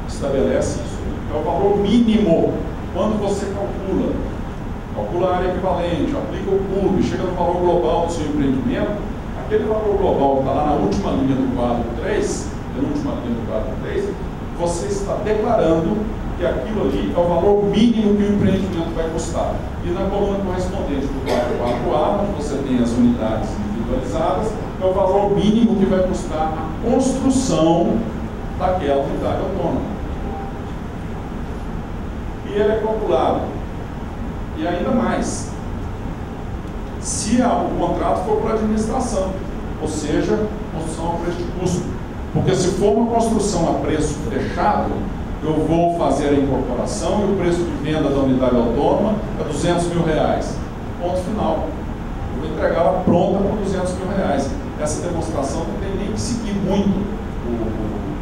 estabelece isso. É o valor mínimo. Quando você calcula a área equivalente, aplica o CUB, chega no valor global do seu empreendimento, aquele valor global que está lá na última linha do quadro 3, penúltima linha do quadro 3, você está declarando que aquilo ali é o valor mínimo que o empreendimento vai custar. E na coluna correspondente do quadro 4A, onde você tem as unidades individualizadas, é o valor mínimo que vai custar a construção daquela unidade autônoma. E ele é calculado. E ainda mais, se o contrato for para administração, ou seja, construção a preço de custo. Porque se for uma construção a preço fechado, eu vou fazer a incorporação e o preço de venda da unidade autônoma é R$200 mil. Ponto final. Eu vou entregar ela pronta por R$200 mil. Essa demonstração não tem nem que seguir muito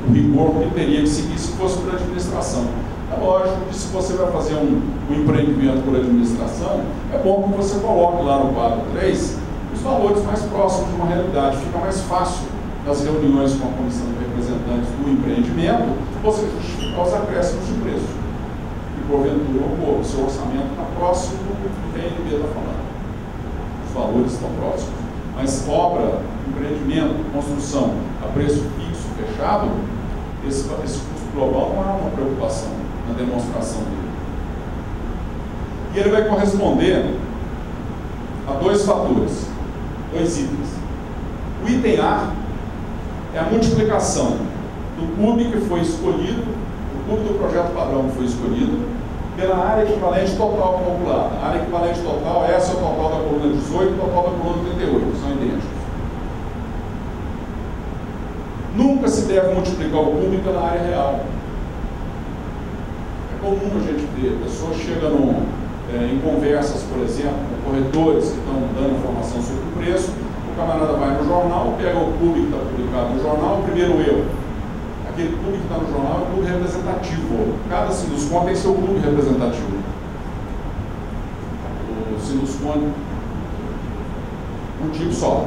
o rigor que teria que seguir se fosse por administração. É lógico que se você vai fazer um empreendimento por administração, é bom que você coloque lá no quadro 3 os valores mais próximos de uma realidade. Fica mais fácil nas reuniões com a comissão de representantes do empreendimento, você justificar os acréscimos de preço. E porventura, o seu orçamento está próximo do que a NB está falando. Os valores estão próximos. Mas obra, empreendimento, construção a preço fixo, fechado, esse custo global não é uma preocupação na demonstração dele. E ele vai corresponder a dois fatores, dois itens. O item A é a multiplicação do CUB que foi escolhido, o CUB do projeto padrão que foi escolhido, pela área equivalente total calculada. A área equivalente total, essa é o total da coluna 18 e o total da coluna 38, são idênticos. Nunca se deve multiplicar o CUB pela área real. É comum a gente ver, pessoas chegam em conversas, por exemplo, com corretores que estão dando informação sobre o preço, o camarada vai no jornal, pega o CUB que está publicado no jornal, o primeiro erro. Aquele CUB que está no jornal é um CUB representativo. Cada Sinduscon tem seu CUB representativo. O Sinduscon, um tipo só.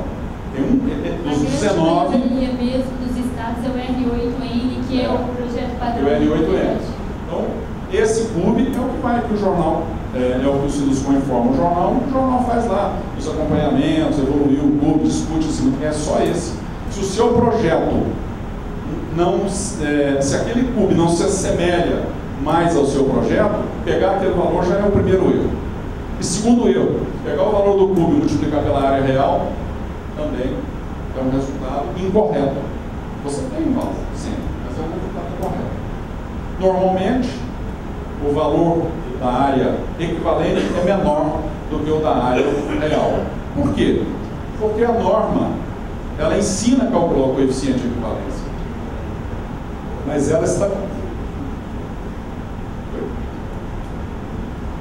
Tem dos 19. A grande mesmo dos estados é o R8N, que é o projeto padrão. O R8N. Então, esse CUB é o que vai para o jornal, é o que o Sinduscon informa o jornal faz lá os acompanhamentos, evoluiu o CUB, discute assim, é só esse. Se o seu projeto não, se aquele CUB não se assemelha mais ao seu projeto, pegar aquele valor já é o primeiro erro. E segundo erro, pegar o valor do CUB e multiplicar pela área real, também é um resultado incorreto. Você tem um valor, sim, mas é um resultado incorreto. Normalmente, o valor da área equivalente é menor do que o da área real. Por quê? Porque a norma, ela ensina a calcular o coeficiente de equivalência. Mas ela está...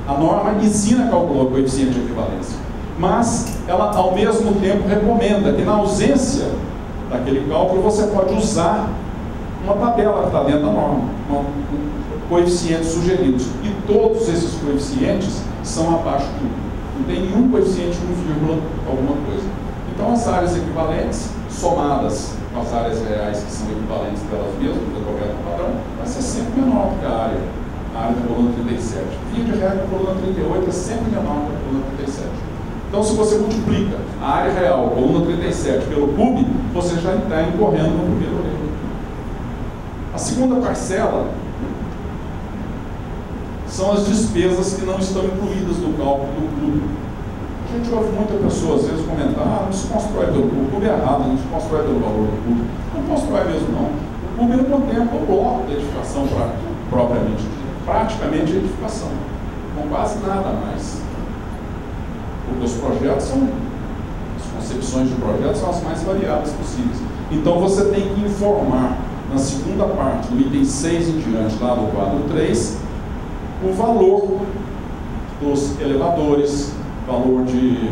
A norma ensina a calcular o coeficiente de equivalência. Mas ela, ao mesmo tempo, recomenda que, na ausência daquele cálculo, você pode usar uma tabela que está dentro da norma, coeficientes sugeridos. E todos esses coeficientes são abaixo de 1. Não tem nenhum coeficiente 1, alguma coisa. Então, as áreas equivalentes, somadas com as áreas reais, que são equivalentes delas mesmas, do projeto padrão, vai ser sempre menor do que a área da coluna 37. Via de regra, a coluna 38 é sempre menor que a coluna 37. Então, se você multiplica a área real, a coluna 37, pelo CUB, você já está incorrendo no primeiro erro. A segunda parcela são as despesas que não estão incluídas no cálculo do CUB. A gente ouve muita pessoa, às vezes, comentar, não se constrói pelo CUB, o CUB é errado, não se constrói pelo valor do CUB. Não constrói mesmo, não. O CUB não contempla o bloco da edificação propriamente dita, praticamente a edificação, com quase nada mais. Porque os projetos são, as concepções de projetos são as mais variadas possíveis. Então você tem que informar na segunda parte, do item 6 em diante, lá do quadro 3, o valor dos elevadores, valor de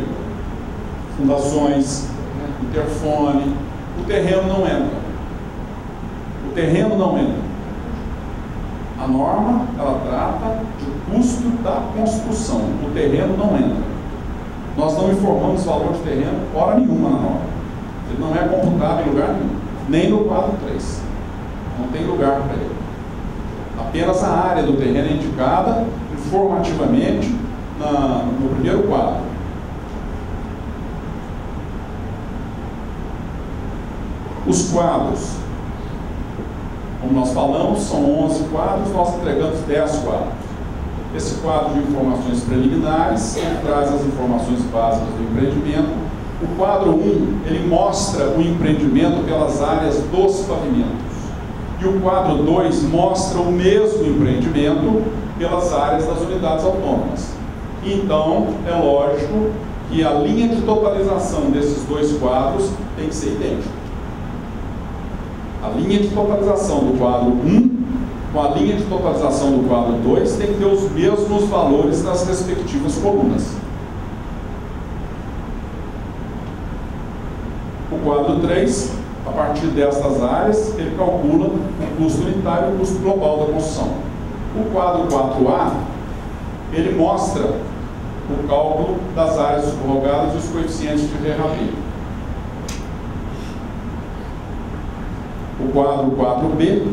fundações, né, interfone. O terreno não entra. O terreno não entra. A norma, ela trata de custo da construção. O terreno não entra. Nós não informamos valor de terreno hora nenhuma na norma. Ele não é computado em lugar nenhum. Nem no quadro 3. Não tem lugar para ele. Apenas a área do terreno é indicada informativamente no primeiro quadro. Os quadros, como nós falamos, são 11 quadros, nós entregamos 10 quadros. Esse quadro de informações preliminares, ele traz as informações básicas do empreendimento. O quadro 1, ele mostra o empreendimento pelas áreas dos pavimentos. E o quadro 2 mostra o mesmo empreendimento pelas áreas das unidades autônomas. Então, é lógico que a linha de totalização desses dois quadros tem que ser idêntica. A linha de totalização do quadro 1 com a linha de totalização do quadro 2 tem que ter os mesmos valores nas respectivas colunas. O quadro 3, a partir destas áreas, ele calcula o custo unitário e o custo global da construção. O quadro 4A, ele mostra o cálculo das áreas subrogadas e os coeficientes de reavio. O quadro 4B,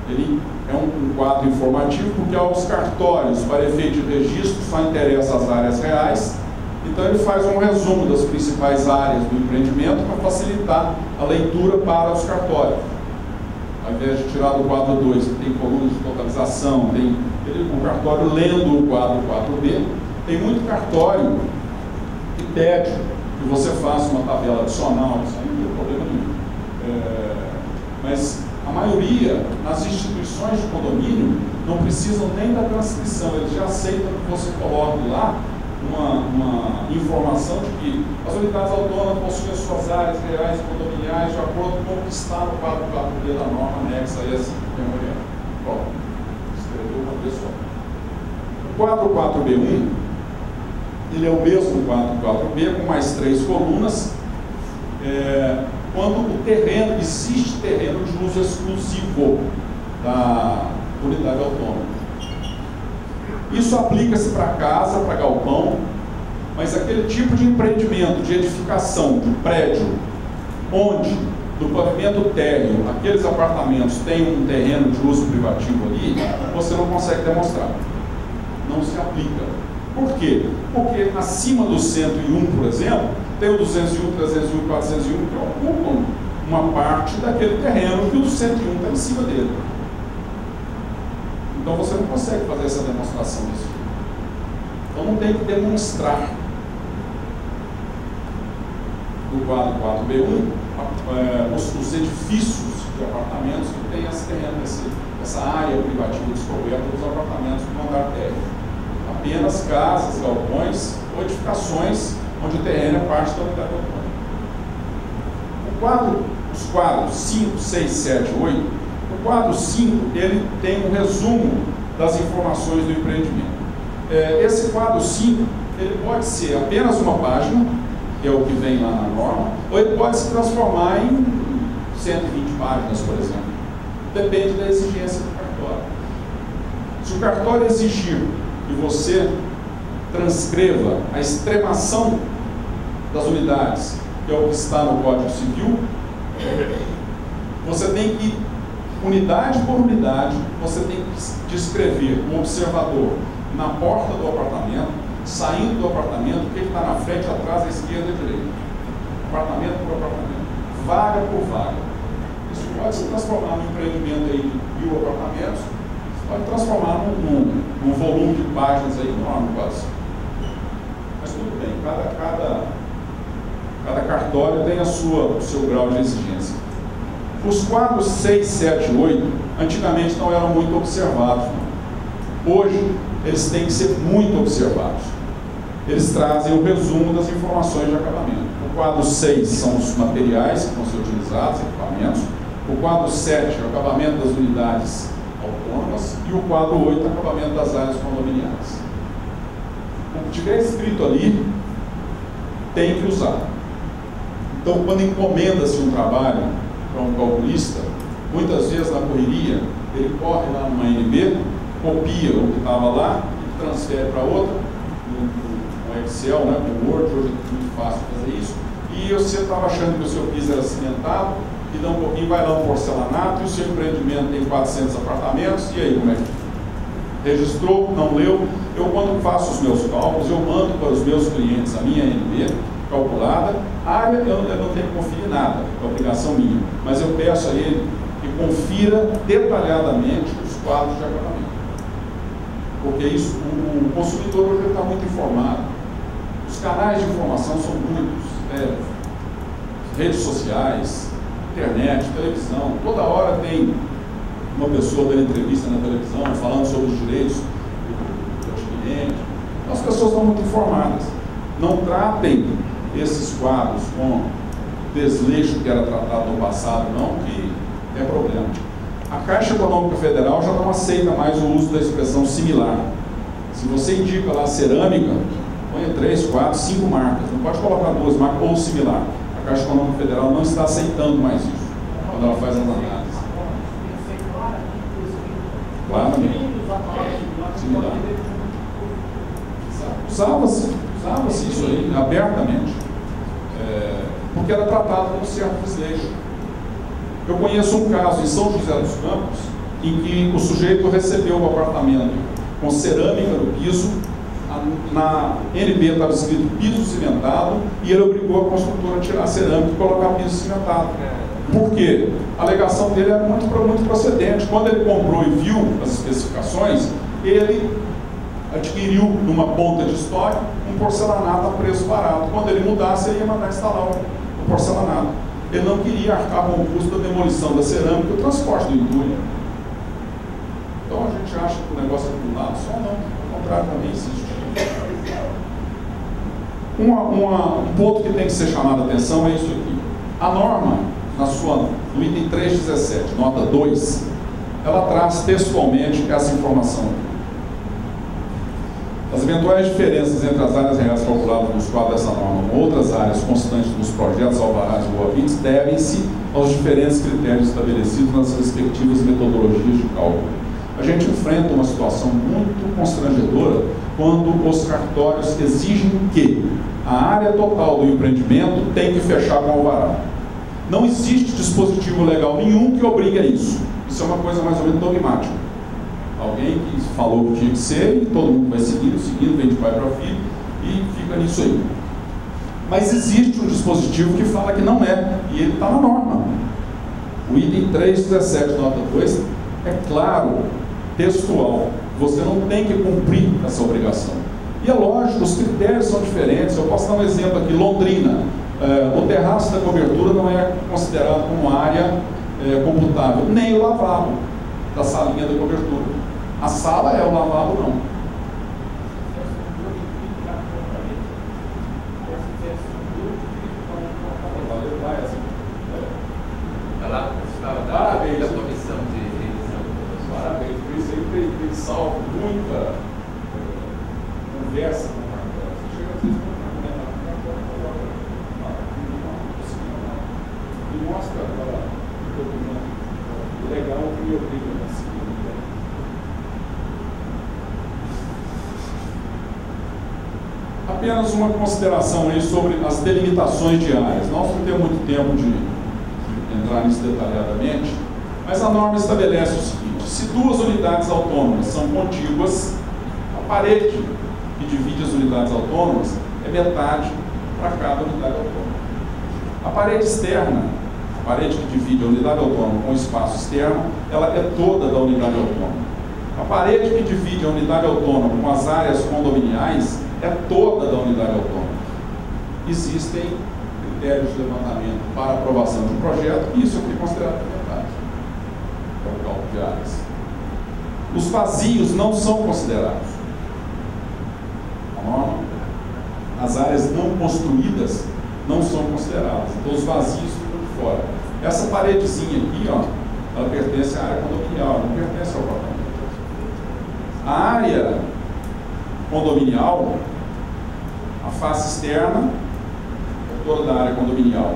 ele é um quadro informativo, porque aos cartórios, para efeito de registro, só interessa as áreas reais. Então ele faz um resumo das principais áreas do empreendimento para facilitar a leitura para os cartórios. Ao invés de tirar do quadro 2, que tem colunas de totalização, tem o cartório lendo o quadro 4B, tem muito cartório que pede que você faça uma tabela adicional, isso aí não tem problema nenhum. Mas a maioria, nas instituições de condomínio, não precisam nem da transcrição, eles já aceitam que você coloque lá uma informação de que as unidades autônomas possuem as suas áreas reais e condominiais de acordo com o que está no quadro 4B da norma anexa a esse memorial. Pronto, escreveu uma pessoa. O quadro 4B1, ele é o mesmo quadro 4B, com mais 3 colunas, quando o terreno, existe terreno de uso exclusivo da unidade autônoma. Isso aplica-se para casa, para galpão, mas aquele tipo de empreendimento, de edificação, de prédio, onde do pavimento térreo, aqueles apartamentos têm um terreno de uso privativo ali, você não consegue demonstrar. Não se aplica. Por quê? Porque acima do 101, por exemplo, tem o 201, 301, 401 que ocupam uma parte daquele terreno que o 101 está em cima dele. Então você não consegue fazer essa demonstração desse tipo. Então não tem que demonstrar. No quadro 4B1, os edifícios de apartamentos que têm esse terreno, essa área privativa descoberta dos apartamentos do andar térreo. Apenas casas, galpões ou edificações onde o terreno é parte da unidade autônoma. Os quadros 5, 6, 7, 8, o quadro 5 ele tem um resumo das informações do empreendimento. Esse quadro 5 ele pode ser apenas uma página, que é o que vem lá na norma, ou ele pode se transformar em 120 páginas, por exemplo. Depende da exigência do cartório. Se o cartório exigir que você transcreva a extremação das unidades, que é o que está no Código Civil, você tem que, unidade por unidade, você tem que descrever um observador na porta do apartamento, saindo do apartamento, o que está na frente, atrás, à esquerda e à direita. Apartamento por apartamento, vaga por vaga. Isso pode se transformar num empreendimento aí de 1000 apartamentos, pode transformar num volume de páginas aí enorme quase. Mas tudo bem, cada cartório tem o seu grau de exigência. Os quadros 6, 7 e 8, antigamente não eram muito observados. Não. Hoje, eles têm que ser muito observados. Eles trazem o resumo das informações de acabamento. O quadro 6 são os materiais que vão ser utilizados, equipamentos. O quadro 7 é o acabamento das unidades autônomas. E o quadro 8 é o acabamento das áreas condominiais. O tiver escrito ali, tem que usar. Então, quando encomenda-se um trabalho para um calculista, muitas vezes na correria, ele corre lá numa NB, copia o que estava lá e transfere para outra, no Excel, né, no Word, hoje é muito fácil fazer isso, e você estava achando que o seu piso era cimentado, e dá um pouquinho, vai lá um porcelanato, e o seu empreendimento tem 400 apartamentos, e aí como é que registrou, não leu? Eu, quando faço os meus cálculos, eu mando para os meus clientes a minha NB calculada. A área eu não tenho que conferir nada, é obrigação minha, mas eu peço a ele que confira detalhadamente os quadros de acabamento, porque isso, o consumidor hoje está muito informado, os canais de informação são muitos, redes sociais, internet, televisão, toda hora tem uma pessoa dando entrevista na televisão, falando sobre os direitos do adquirente. Então, as pessoas estão muito informadas. Não tratem esses quadros com desleixo que era tratado no passado, não, que é problema. A Caixa Econômica Federal já não aceita mais o uso da expressão similar. Se você indica lá cerâmica, ponha 3, 4, 5 marcas. Não pode colocar 2 marcas ou similar. A Caixa Econômica Federal não está aceitando mais isso, quando ela faz as análises. Claramente. Similar. Usava-se isso aí abertamente, porque era tratado com certo desleixo. Eu conheço um caso em São José dos Campos, em que o sujeito recebeu o apartamento com cerâmica no piso, na NB estava escrito piso cimentado, e ele obrigou a construtora a tirar a cerâmica e colocar piso cimentado. Por quê? A alegação dele era muito procedente. Quando ele comprou e viu as especificações, ele adquiriu numa ponta de estoque um porcelanato a preço barato. Quando ele mudasse, ele ia mandar instalar o porcelanato. Ele não queria arcar com o custo da demolição da cerâmica e o transporte do entulho. Então a gente acha que o negócio é acumulado, só não. Ao contrário, também existe. Um ponto que tem que ser chamado a atenção é isso aqui. A norma, no item 317, nota 2, ela traz textualmente essa informação. As eventuais diferenças entre as áreas reais calculadas nos quadros dessa norma com outras áreas constantes nos projetos, alvarás e boa-vindos devem-se aos diferentes critérios estabelecidos nas respectivas metodologias de cálculo. A gente enfrenta uma situação muito constrangedora quando os cartórios exigem que a área total do empreendimento tem que fechar com alvará. Não existe dispositivo legal nenhum que obrigue a isso. Isso é uma coisa mais ou menos dogmática. Alguém que falou que tinha que ser e todo mundo vai seguindo, vem de pai para filho e fica nisso aí. Mas existe um dispositivo que fala que não é, e ele está na norma. O item 317, nota 2, é claro, textual. Você não tem que cumprir essa obrigação. E é lógico, os critérios são diferentes. Eu posso dar um exemplo aqui, Londrina. O terraço da cobertura não é considerado como área computável, nem o lavabo da salinha da cobertura. A sala é, o lavabo não. Parabéns da comissão de revisão. Parabéns, por isso aí tem salvo muita conversa com o cartório. Você chega às vezes com e mostra agora o documento legal que me obriga a seguir. Apenas uma consideração aí sobre as delimitações de áreas. Nós não temos muito tempo de entrar nisso detalhadamente, mas a norma estabelece o seguinte: se duas unidades autônomas são contíguas, a parede que divide as unidades autônomas é metade para cada unidade autônoma. A parede externa, a parede que divide a unidade autônoma com o espaço externo, ela é toda da unidade autônoma. A parede que divide a unidade autônoma com as áreas condominiais é toda da unidade autônoma. Existem critérios de levantamento para aprovação de um projeto, e isso aqui é considerado metade. É o cálculo de áreas. Os vazios não são considerados. A norma, as áreas não construídas não são consideradas. Então os vazios ficam de fora. Essa paredezinha aqui, ó, ela pertence à área condominial, não pertence ao apartamento. A área condominial A face externa é toda da área condominial.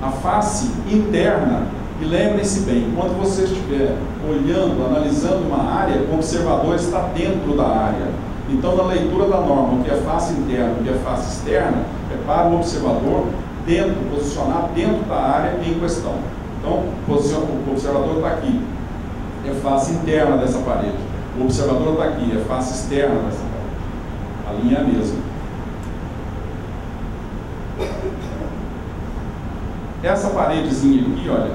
A face interna, e lembrem-se bem, quando você estiver olhando, analisando uma área, o observador está dentro da área. Então, na leitura da norma, o que é face interna e o que é face externa, é para o observador posicionar dentro da área em questão. Então, o observador está aqui, é face interna dessa parede. O observador está aqui, é face externa dessa parede. A linha é a mesma. Essa paredezinha aqui, olha,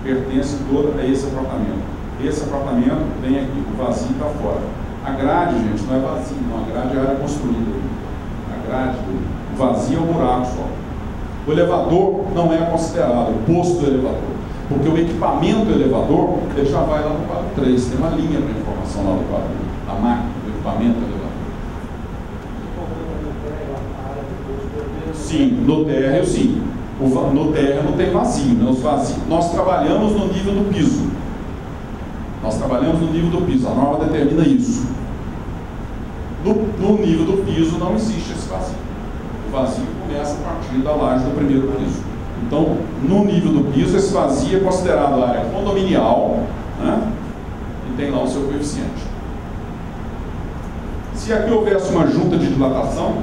pertence toda a esse apartamento. Esse apartamento vem aqui, o vazio está fora. A grade, gente, não é vazio, não. A grade é a área construída. A grade, o vazio é o buraco só. O elevador não é considerado o posto do elevador, porque o equipamento do elevador, ele já vai lá no quadro 3. Tem uma linha para informação lá no quadro 1. A máquina, o equipamento do elevador. Sim, no térreo sim. No térreo não tem vazio, né? Os vazios. Nós trabalhamos no nível do piso. Nós trabalhamos no nível do piso. A norma determina isso. No nível do piso não existe esse vazio. O vazio começa a partir da laje do primeiro piso. Então, no nível do piso, esse vazio é considerado área condominial, né? E tem lá o seu coeficiente. Se aqui houvesse uma junta de dilatação,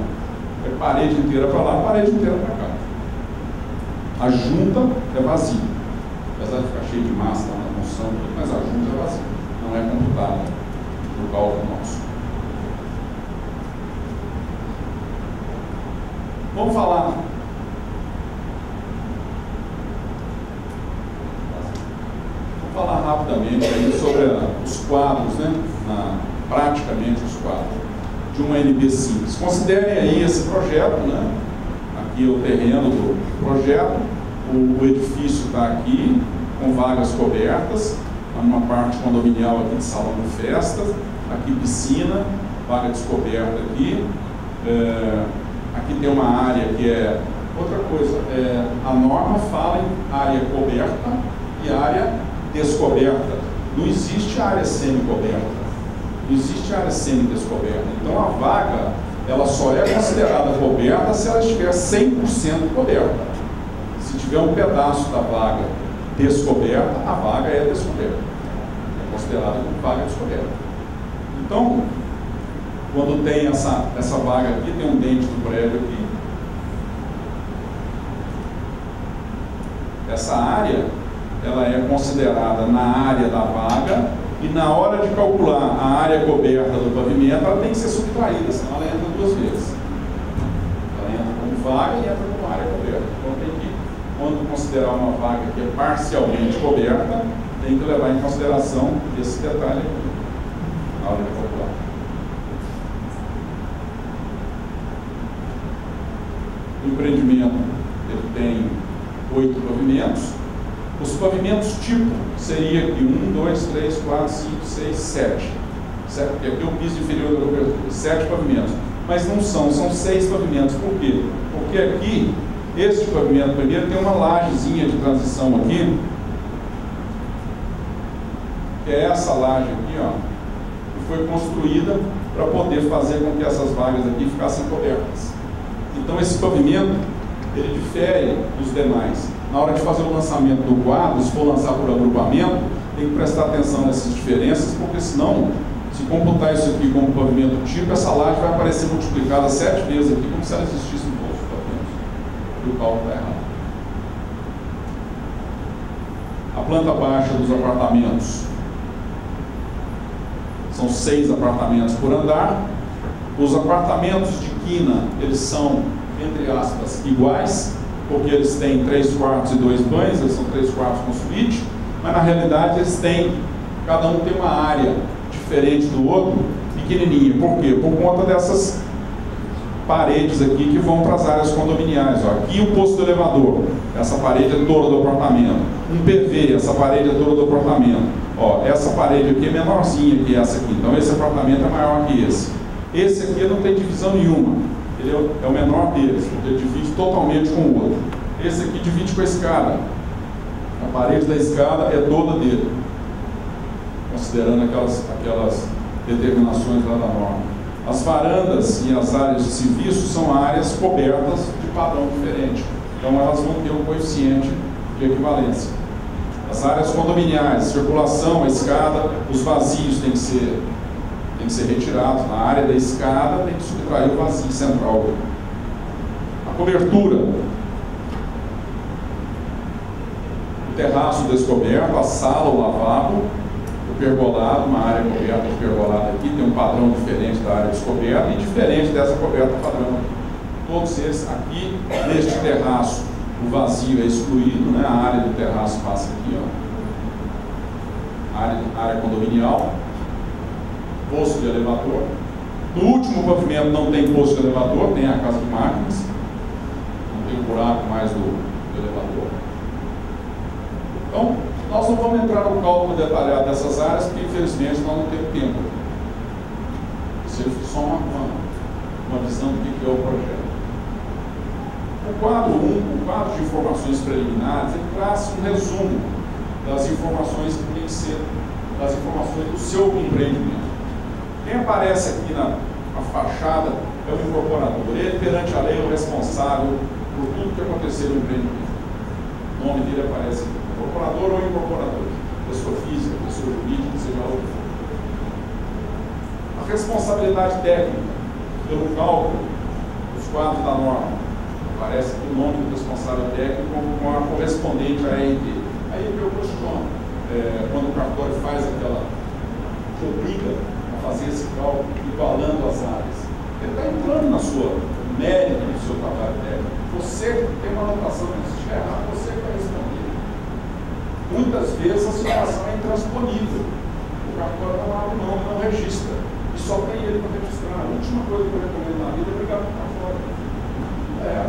é parede inteira para lá, parede inteira para cá. A junta é vazia. Apesar de ficar cheio de massa na construção, mas a junta é vazia. Não é computada no cálculo nosso. Vamos falar rapidamente aí sobre os quadros, né? Praticamente os quadros de uma NB simples. Considerem aí esse projeto, né? Aqui é o terreno do projeto, o edifício está aqui, com vagas cobertas, uma parte condominial aqui de salão de festas, aqui piscina, vaga descoberta aqui, aqui tem uma área que é, outra coisa, a norma fala em área coberta e área descoberta, não existe área semi-coberta. Não existe área semi-descoberta. Então a vaga, ela só é considerada coberta se ela estiver 100% coberta. Se tiver um pedaço da vaga descoberta, a vaga é descoberta. É considerada como vaga descoberta. Então, quando tem essa vaga aqui, tem um dente do prédio aqui. Essa área, ela é considerada na área da vaga. E na hora de calcular a área coberta do pavimento, ela tem que ser subtraída, senão ela entra duas vezes. Ela entra como vaga e entra como área coberta. Então tem que, quando considerar uma vaga que é parcialmente coberta, tem que levar em consideração esse detalhe aqui, na hora de calcular. O empreendimento ele tem 8 pavimentos. Os pavimentos tipo seria aqui 1, 2, 3, 4, 5, 6, 7. Porque aqui é o piso inferior da cobertura, 7 pavimentos. Mas não são 6 pavimentos. Por quê? Porque aqui, este pavimento primeiro tem uma lajezinha de transição aqui, que é essa laje aqui, ó, que foi construída para poder fazer com que essas vagas aqui ficassem cobertas. Então esse pavimento, ele difere dos demais. Na hora de fazer o lançamento do quadro, se for lançar por agrupamento, tem que prestar atenção nessas diferenças, porque senão, se computar isso aqui como pavimento tipo, essa laje vai aparecer multiplicada 7 vezes aqui, como se ela existisse em todos os pavimentos. E o cálculo está errado. A planta baixa dos apartamentos são 6 apartamentos por andar. Os apartamentos de quina, eles são, entre aspas, iguais, porque eles têm 3 quartos e 2 banhos, eles são 3 quartos com suíte, mas na realidade eles têm, cada um tem uma área diferente do outro, pequenininha. Por quê? Por conta dessas paredes aqui que vão para as áreas condominiais. Ó. Aqui o posto do elevador, essa parede é toda do apartamento. Um PV, essa parede é toda do apartamento. Ó, essa parede aqui é menorzinha que essa aqui, então esse apartamento é maior que esse. Esse aqui não tem divisão nenhuma. Ele é o menor deles, porque ele divide totalmente com o outro. Esse aqui divide com a escada. A parede da escada é toda dele, considerando aquelas determinações lá da norma. As varandas e as áreas de serviço são áreas cobertas de padrão diferente. Então elas vão ter um coeficiente de equivalência. As áreas condominiais, circulação, a escada, os vazios têm que ser retirados. Na área da escada tem que subtrair o vazio central. A cobertura, o terraço descoberto, a sala, o lavabo, o pergolado, uma área coberta, o pergolado aqui tem um padrão diferente da área descoberta e diferente dessa coberta padrão. Todos eles aqui, neste terraço, o vazio é excluído, né? A área do terraço passa aqui, ó. Área condominial, posto de elevador. No último pavimento não tem posto de elevador, tem a casa de máquinas, não tem o buraco mais do elevador. Então, nós não vamos entrar no cálculo detalhado dessas áreas, porque infelizmente nós não temos tempo. Isso é só uma visão do que é o projeto. O quadro 1, o quadro de informações preliminares, ele traz um resumo das informações que tem que ser, das informações do seu empreendimento. Quem aparece aqui na fachada é o incorporador. Ele, perante a lei, é o responsável por tudo que aconteceu no empreendimento. O nome dele aparece aqui. Incorporador ou incorporador, pessoa física, pessoa jurídica, seja lá o que for. A responsabilidade técnica pelo cálculo dos quadros da norma, aparece aqui o nome do responsável técnico com a correspondente à RT. Aí eu questiono, quando o cartório faz aquela, que obriga a fazer esse cálculo igualando as áreas, ele está entrando na sua mérito, no seu trabalho técnico. Você tem uma anotação que se estiver errado, você vai responder. Muitas vezes a situação é intransponível. O cartório não abre mão, não registra. E só tem ele para registrar. A última coisa que eu recomendo na vida é brigar com o cartório.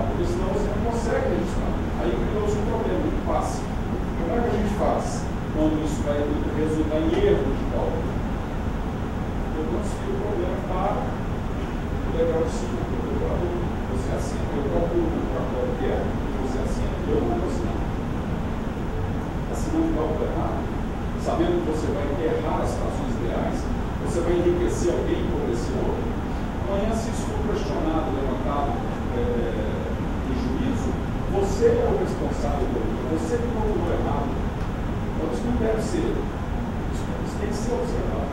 Porque senão você não consegue registrar. Aí criou-se um problema, um passe. Como é que a gente faz quando isso vai resultar em erro de cálculo? Eu transfiro o problema para o legal de cima, para o procurador. Você assina, eu procuro o cartório que é, você assina, eu vou assinar. Assinando o cálculo errado, sabendo que você vai errar as frações ideais, você vai enriquecer alguém por esse outro. Amanhã, se isso for questionado, levantado em juízo, você é o responsável por isso, você que calculou errado. Então, isso não deve ser, isso tem que ser observado.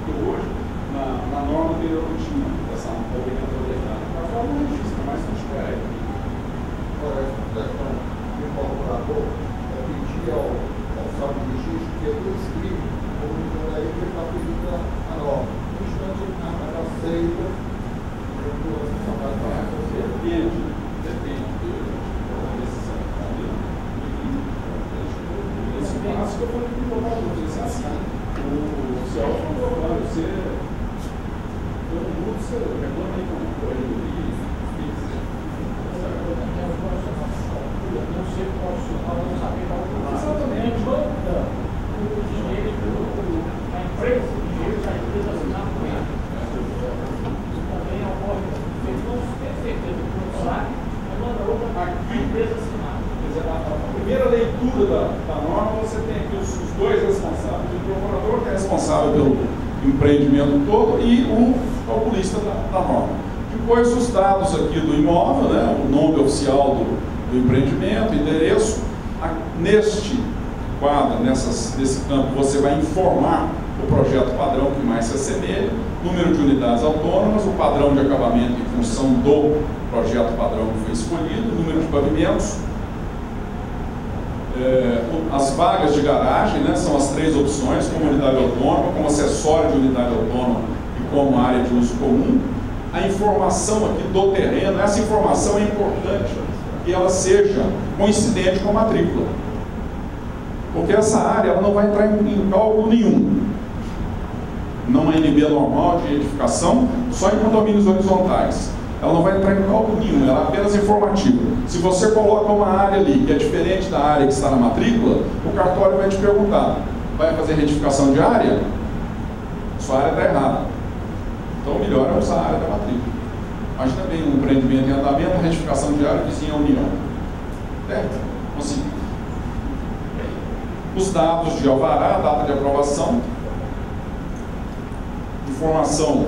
Porque hoje, na norma anterior não tinha essa obrigatoriedade. A forma não registra, mas não tiver aqui. Agora, a questão do incorporador, pedir ao oficial de registro que ele escreve como aí que ele está pedindo a norma. No instante, ele aceita Depende da decisão que esse passo que eu falei que eu vou dizer assim, o céu falou, você todo mundo, você reclama aí com o não ser profissional, não saber exatamente o dinheiro da empresa, o dinheiro da empresa assinar com ele. Também ocorre, ele não tem certeza que não sabe, mas manda outra a empresa assinar. A primeira leitura da norma, você tem aqui os dois responsáveis, o procurador que é responsável pelo empreendimento todo e o calculista da norma. Depois os dados aqui do imóvel, né, o nome oficial do empreendimento, endereço. Neste quadro, nesse campo, você vai informar o projeto padrão que mais se assemelha, número de unidades autônomas, o padrão de acabamento em função do projeto padrão que foi escolhido, número de pavimentos, as vagas de garagem, né, são as três opções, como unidade autônoma, como acessório de unidade autônoma e como área de uso comum. A informação aqui do terreno, essa informação é importante que ela seja coincidente com a matrícula. Porque essa área ela não vai entrar em cálculo nenhum. Não é NB normal de edificação, só em condomínios horizontais. Ela não vai entrar em cálculo nenhum, ela é apenas informativa. Se você coloca uma área ali que é diferente da área que está na matrícula, o cartório vai te perguntar, vai fazer retificação de área? Sua área está errada. Então o melhor é usar a área da matrícula. Mas também um empreendimento em andamento, a retificação de área vizinha à União. Certo? Consegui. Os dados de alvará, data de aprovação, informação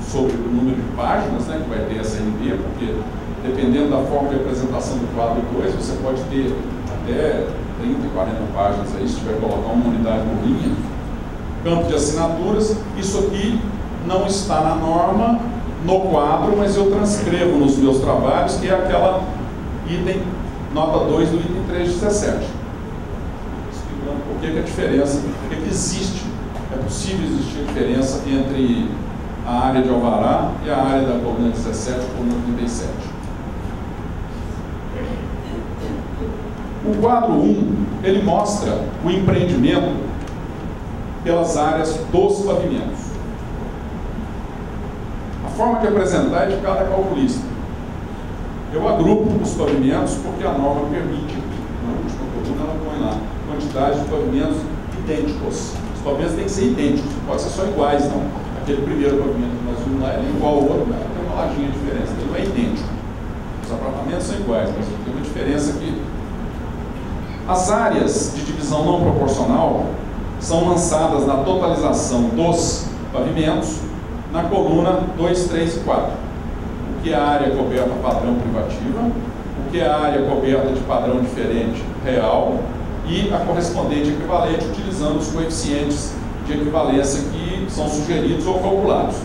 sobre o número de páginas, né, que vai ter essa NB, porque dependendo da forma de apresentação do quadro 2, você pode ter até 30, 40 páginas aí, se tiver que colocar uma unidade por linha. Campo de assinaturas, isso aqui não está na norma, no quadro, mas eu transcrevo nos meus trabalhos, que é aquela item, nota 2 do item 317. Explicando por que a diferença, por que existe, é possível existir diferença entre a área de alvará e a área da coluna 17 e coluna 37. O quadro 1, ele mostra o empreendimento pelas áreas dos pavimentos. A forma de apresentar é de cada calculista. Eu agrupo os pavimentos porque a norma permite. Na última coluna ela põe lá quantidade de pavimentos idênticos. Os pavimentos têm que ser idênticos, não pode ser só iguais, não. Aquele primeiro pavimento que nós vimos lá é igual ao outro, mas tem uma lajinha de diferença, ele não é idêntico. Os apartamentos são iguais, mas tem uma diferença aqui. As áreas de divisão não proporcional são lançadas na totalização dos pavimentos na coluna 2, 3 e 4. O que é a área coberta padrão privativa, o que é a área coberta de padrão diferente real e a correspondente equivalente utilizando os coeficientes de equivalência que são sugeridos ou calculados.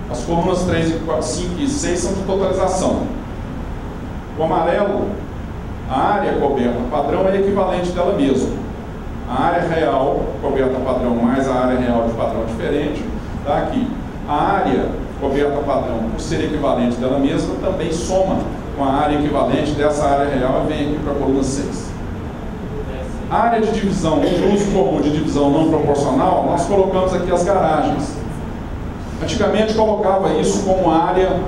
As colunas 3, 4, 5 e 6 são de totalização. O amarelo, a área coberta padrão é equivalente dela mesma. A área real coberta padrão mais a área real de padrão diferente está aqui. A área coberta padrão, por ser equivalente dela mesma, também soma com a área equivalente dessa área real e vem aqui para a coluna 6. A área de divisão, de uso comum de divisão não proporcional, nós colocamos aqui as garagens. Antigamente colocava isso como área,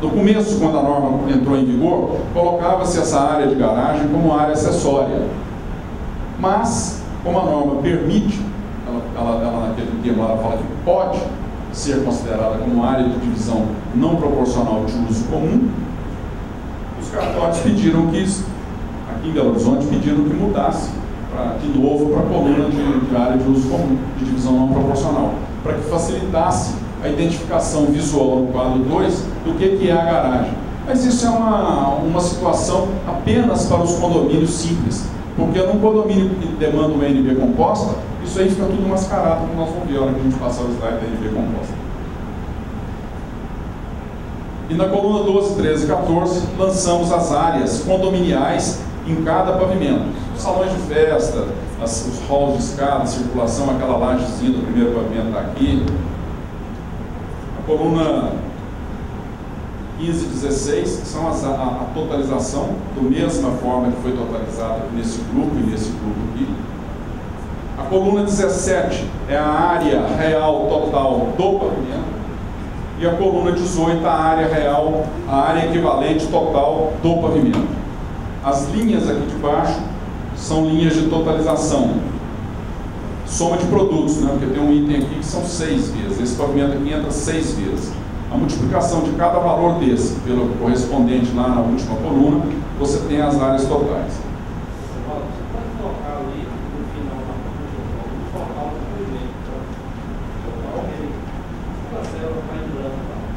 no começo, quando a norma entrou em vigor, colocava-se essa área de garagem como área acessória. Mas, como a norma permite, ela naquele termo ela fala que pode ser considerada como área de divisão não proporcional de uso comum, os cartórios pediram que isso, aqui em Belo Horizonte, pediram que mudasse de novo para a coluna de área de uso comum, de divisão não proporcional, para que facilitasse a identificação visual no quadro 2 do que é a garagem. Mas isso é uma situação apenas para os condomínios simples, porque num condomínio que demanda uma NB composta, isso aí fica tudo mascarado, como nós vamos ver a hora que a gente passar o slide da NB composta. E na coluna 12, 13 e 14, lançamos as áreas condominiais em cada pavimento. Os salões de festa, os halls de escada, circulação, aquela lajezinha do primeiro pavimento está aqui. A coluna 15 e 16 são a totalização, da mesma forma que foi totalizada nesse grupo e nesse grupo aqui. A coluna 17 é a área real total do pavimento. E a coluna 18, a área real, a área equivalente total do pavimento. As linhas aqui de baixo são linhas de totalização. Soma de produtos, né? Porque tem um item aqui que são 6 vezes. Esse pavimento aqui entra 6 vezes. A multiplicação de cada valor desse, pelo correspondente lá na última coluna, você tem as áreas totais.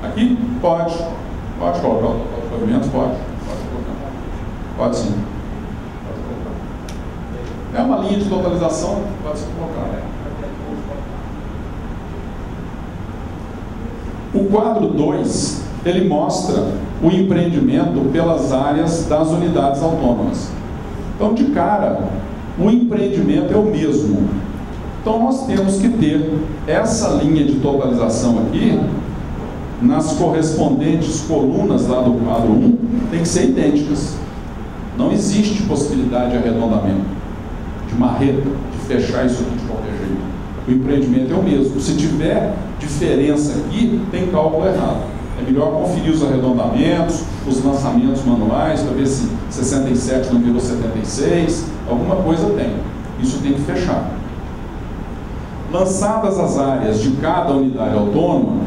Aqui? Pode colocar o total de pavimentos? Pode colocar. Pode sim. Pode colocar. É uma linha de totalização, pode ser colocada. O quadro 2, ele mostra o empreendimento pelas áreas das unidades autônomas. Então, de cara, o empreendimento é o mesmo. Então, nós temos que ter essa linha de totalização aqui, nas correspondentes colunas lá do quadro 1, tem que ser idênticas. Não existe possibilidade de arredondamento, de marreta, de fechar isso aqui de qualquer jeito. O empreendimento é o mesmo. Se tiver diferença aqui, tem cálculo errado. É melhor conferir os arredondamentos, os lançamentos manuais, para ver se 67 não virou 76, alguma coisa tem. Isso tem que fechar. Lançadas as áreas de cada unidade autônoma,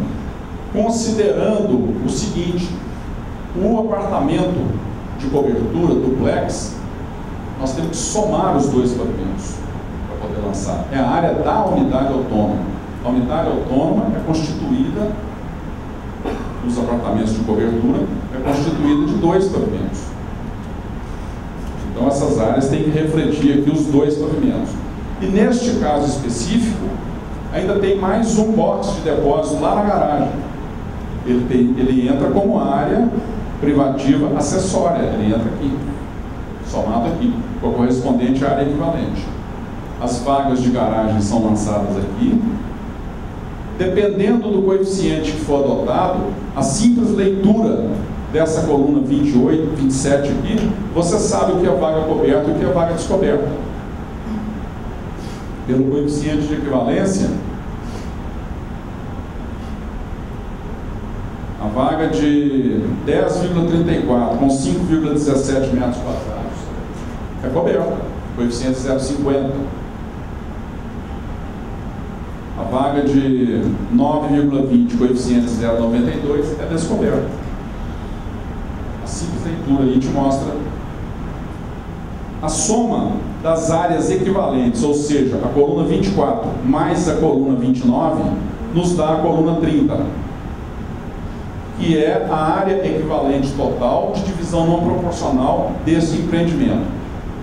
considerando o seguinte: o apartamento de cobertura, duplex, nós temos que somar os dois pavimentos para poder lançar. É a área da unidade autônoma. A unidade autônoma é constituída, os apartamentos de cobertura, é constituída de 2 pavimentos. Então essas áreas têm que refletir aqui os 2 pavimentos. E neste caso específico, ainda tem mais um box de depósito lá na garagem. Ele entra como área privativa acessória, ele entra aqui, somado aqui, com a correspondente área equivalente. As vagas de garagem são lançadas aqui. Dependendo do coeficiente que for adotado, a simples leitura dessa coluna 28, 27 aqui, você sabe o que é vaga coberta e o que é vaga descoberta. Pelo coeficiente de equivalência, a vaga de 10,34 com 5,17 metros quadrados é coberta, coeficiente 0,50. A vaga de 9,20, coeficiente 0,92, é descoberta. A simples leitura aí te mostra a soma das áreas equivalentes, ou seja, a coluna 24 mais a coluna 29, nos dá a coluna 30, que é a área equivalente total de divisão não proporcional desse empreendimento.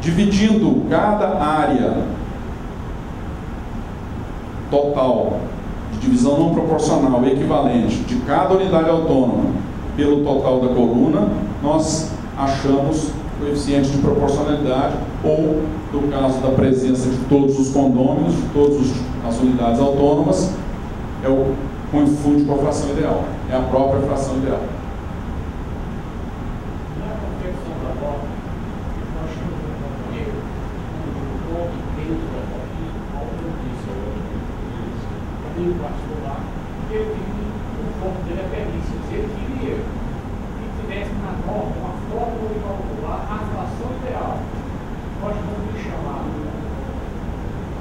Dividindo cada área total de divisão não proporcional equivalente de cada unidade autônoma pelo total da coluna, nós achamos o coeficiente de proporcionalidade, ou, no caso da presença de todos os condôminos, de todas as unidades autônomas, é o confunde com a fração ideal, é a própria fração ideal. Na confecção da norma, nós temos um companheiro, um ponto dentro da norma, amigo particular, que ele tinha um ponto dele a permissão. Se ele queria que tivesse na norma uma fórmula de calcular a fração ideal, nós vamos lhe chamar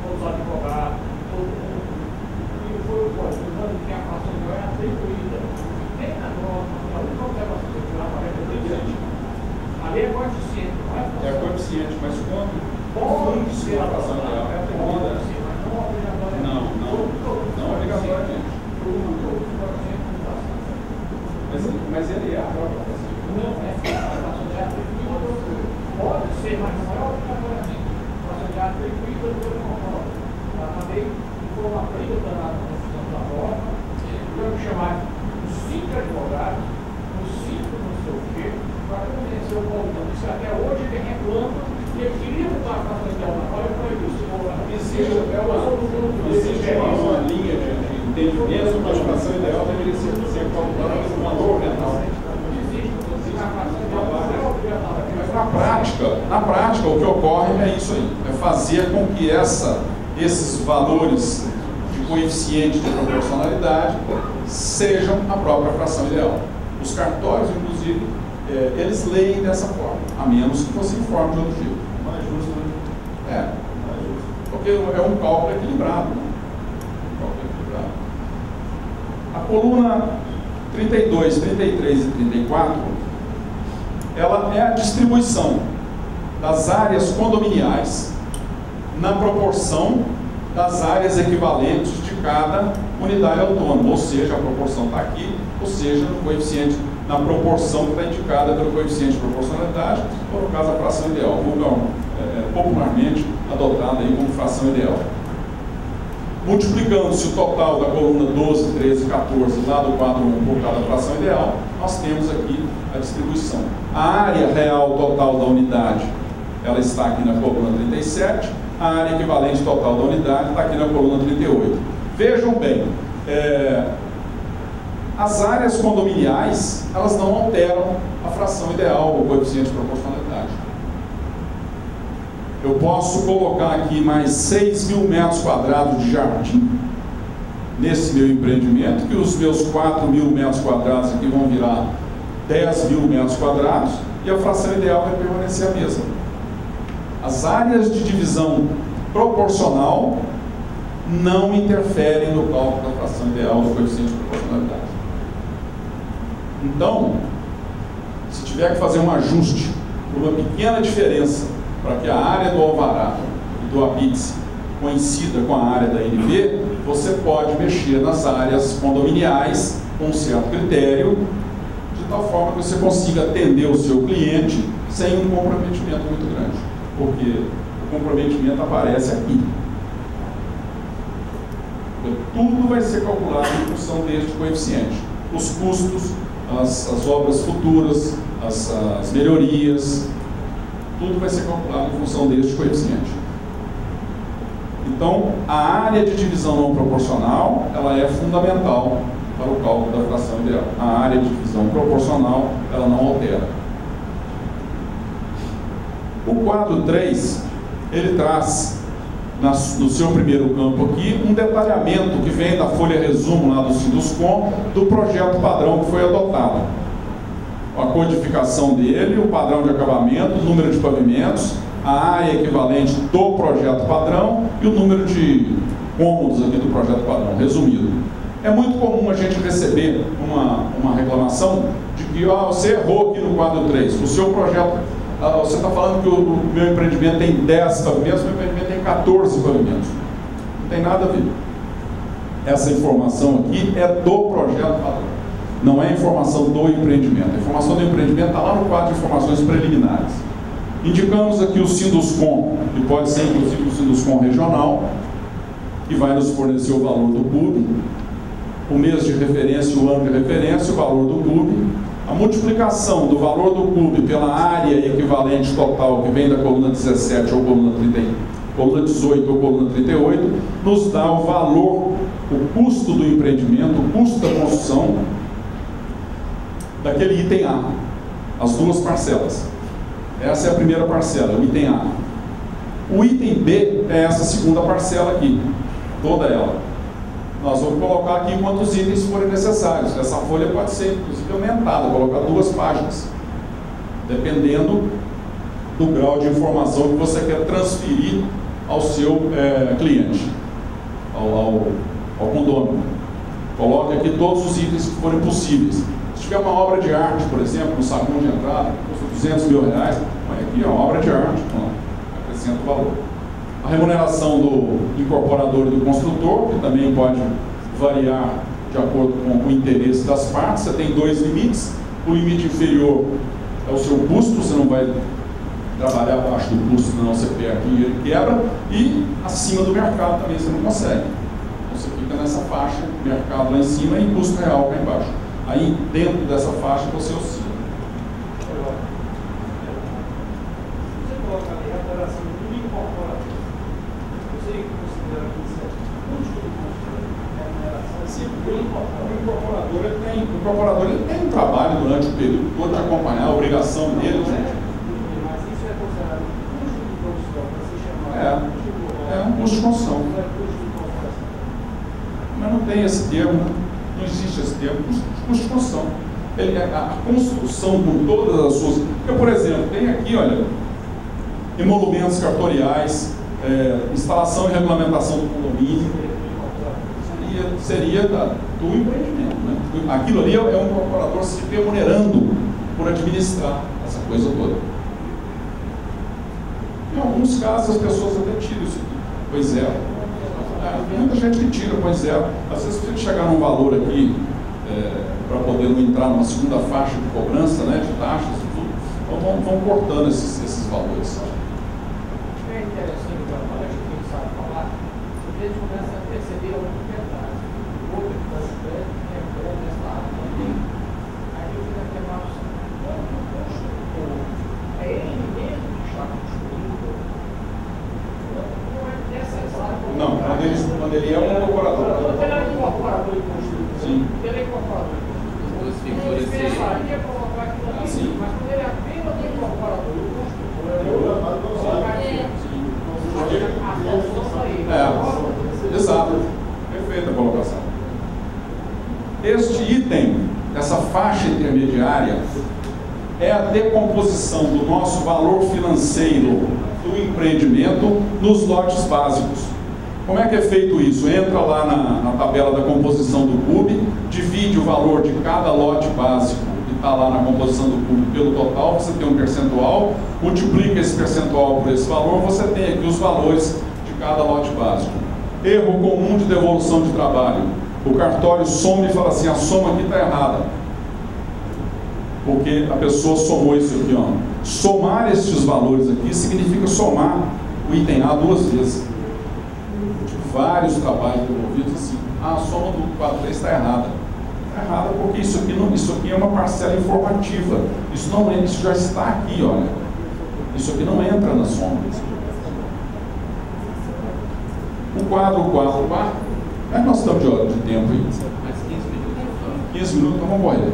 todos os advogados, todo mundo, e foi o código que a fração ideal é atribuída. Tem na norma, a única observação que eu aparece ali é coeficiente, não é? É coeficiente, mas quando pode ser a fração ideal é atribuída. Não obrigatoriamente. Mas ele é a própria fração. Não é a fração ideal atribuída. Pode ser, mas não é obrigatoriamente. A fração ideal atribuída pelo controle. A lei foi uma briga danada na confusão da norma. Eu vou chamar os 5 advogados, os 5 não sei o quê, para convencer o povo. Isso até hoje ele reclama que ele queria mudar a fração ideal na norma e proibiu. Existe uma linha de entendimento, mas a fração ideal deveria ser calculada como valor mental. Mas na prática, o que ocorre é isso aí, é fazer com que esses valores de coeficiente de proporcionalidade sejam a própria fração ideal. Os cartórios, inclusive, eles leem dessa forma, a menos que você informe de outro jeito. Mais justo, né? Porque é um cálculo equilibrado. A coluna 32, 33 e 34, ela é a distribuição das áreas condominiais na proporção das áreas equivalentes de cada unidade autônoma, ou seja, a proporção está aqui, ou seja, no coeficiente, na proporção que está indicada pelo coeficiente de proporcionalidade, ou no caso a fração ideal, popularmente adotada aí como fração ideal. Multiplicando-se o total da coluna 12, 13 e 14 lá do quadro 1 por cada fração ideal, nós temos aqui a distribuição. A área real total da unidade, ela está aqui na coluna 37, a área equivalente total da unidade está aqui na coluna 38. Vejam bem, as áreas condominiais, elas não alteram a fração ideal, o coeficiente de proporcionalidade. Eu posso colocar aqui mais 6.000 metros quadrados de jardim nesse meu empreendimento, que os meus 4.000 metros quadrados aqui vão virar 10.000 metros quadrados, e a fração ideal vai permanecer a mesma. As áreas de divisão proporcional não interferem no cálculo da fração ideal do coeficiente de proporcionalidade. Então, se tiver que fazer um ajuste por uma pequena diferença para que a área do alvará e do habite coincida com a área da NB, você pode mexer nas áreas condominiais com um certo critério, de tal forma que você consiga atender o seu cliente sem um comprometimento muito grande, porque o comprometimento aparece aqui. Então, tudo vai ser calculado em função deste coeficiente. Os custos, as obras futuras, as melhorias, tudo vai ser calculado em função deste coeficiente. Então, a área de divisão não proporcional, ela é fundamental para o cálculo da fração ideal. A área de divisão proporcional, ela não altera. O quadro 3, ele traz, no seu primeiro campo aqui, um detalhamento que vem da folha resumo lá do Sinduscom, do projeto padrão que foi adotado. A codificação dele, o padrão de acabamento, o número de pavimentos, a área equivalente do projeto padrão e o número de cômodos aqui do projeto padrão, resumido. É muito comum a gente receber uma reclamação de que você errou aqui no quadro 3, o seu projeto, você está falando que o meu empreendimento tem 10 pavimentos, o meu empreendimento tem 14 pavimentos. Não tem nada a ver. Essa informação aqui é do projeto padrão, não é informação do empreendimento. A informação do empreendimento está lá no quadro de informações preliminares. Indicamos aqui o Sinduscom, que pode ser inclusive o Sinduscom regional, que vai nos fornecer o valor do PUB, o mês de referência, o ano de referência, o valor do PUB, a multiplicação do valor do PUB pela área equivalente total que vem da coluna 17 ou coluna 18 ou coluna 38, nos dá o valor, o custo do empreendimento, o custo da construção daquele item A, as duas parcelas. Essa é a primeira parcela, o item A. O item B é essa segunda parcela aqui, toda ela. Nós vamos colocar aqui quantos itens forem necessários. Essa folha pode ser, inclusive, aumentada, colocar 2 páginas, dependendo do grau de informação que você quer transferir ao seu cliente, ao condomínio. Coloque aqui todos os itens que forem possíveis. Se tiver uma obra de arte, por exemplo, um saguão de entrada, custa R$200 mil, põe aqui uma obra de arte, acrescenta o valor. A remuneração do incorporador e do construtor, que também pode variar de acordo com o interesse das partes. Você tem 2 limites. O limite inferior é o seu custo, você não vai trabalhar abaixo do custo, senão você perde dinheiro e quebra. E acima do mercado também você não consegue. Então você fica nessa faixa, mercado lá em cima e custo real cá embaixo. Aí dentro dessa faixa você oscila. Você coloca ali a operação do incorporador. Você considera que isso é custo de remuneração? Sim, o incorporador ele tem um trabalho durante o período todo de acompanhar, a obrigação dele. Mas isso é considerado custo de produção, para se chamar é um custo de construção. Não é custo de corporação. Mas não tem esse termo, não existe esse termo, custo de construção. A construção com todas as suas... Porque, por exemplo, tem aqui, olha, emolumentos cartoriais, instalação e regulamentação do condomínio, seria do empreendimento, né? Aquilo ali é um incorporador se remunerando por administrar essa coisa toda. Em alguns casos as pessoas até tiram isso aqui, pois muita gente que tira, pois às vezes precisa chegar num valor aqui para poder não entrar numa segunda faixa de cobrança, né, de taxas e tudo. Então vão cortando esses valores. É interessante, quando a gente sabe falar, a gente começa a perceber alguns detalhes. O outro que está estudando é bom nessa área também. Aí eu fico até mais construtor. É ele mesmo que está construindo. Não é necessário. Não, quando ele é um incorporador. Quando ele é um incorporador e construtor. Sim. Ele é incorporador e construtor. Ele pensaria colocar aquilo ali, sim. mas quando ele é apenas um incorporador e construtor, exato. Perfeita a colocação. Este item, essa faixa intermediária, é a decomposição do nosso valor financeiro do empreendimento nos lotes básicos. Como é que é feito isso? Entra lá na tabela da composição do PUB, divide o valor de cada lote básico que está lá na composição do PUB pelo total, você tem um percentual, multiplica esse percentual por esse valor, você tem aqui os valores de cada lote básico. Erro comum de devolução de trabalho. O cartório soma e fala assim, a soma aqui está errada. Porque a pessoa somou isso aqui, ó. Somar estes valores aqui significa somar o item A 2 vezes. Vários trabalhos devolvidos assim, a soma do quadro 3 está errada. Está errada porque isso aqui é uma parcela informativa. Isso não é, isso já está aqui, olha. Isso aqui não entra na soma. O quadro 4A, nós estamos de hora de tempo aí. Mais 15 minutos. 15 minutos, então vamos correr.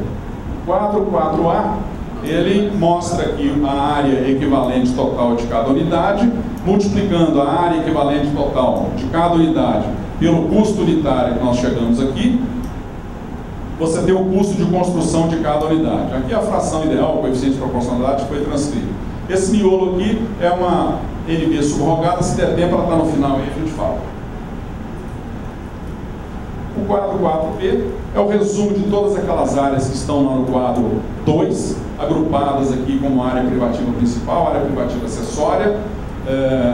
O quadro 4A, ele mostra aqui a área equivalente total de cada unidade, multiplicando a área equivalente total de cada unidade pelo custo unitário que nós chegamos aqui, você tem o custo de construção de cada unidade. Aqui a fração ideal, o coeficiente de proporcionalidade, foi transcrito. Esse miolo aqui é uma NB subrogada, se der tempo ela está no final aí, a gente fala. O quadro 4P é o resumo de todas aquelas áreas que estão lá no quadro 2, agrupadas aqui como área privativa principal, área privativa acessória,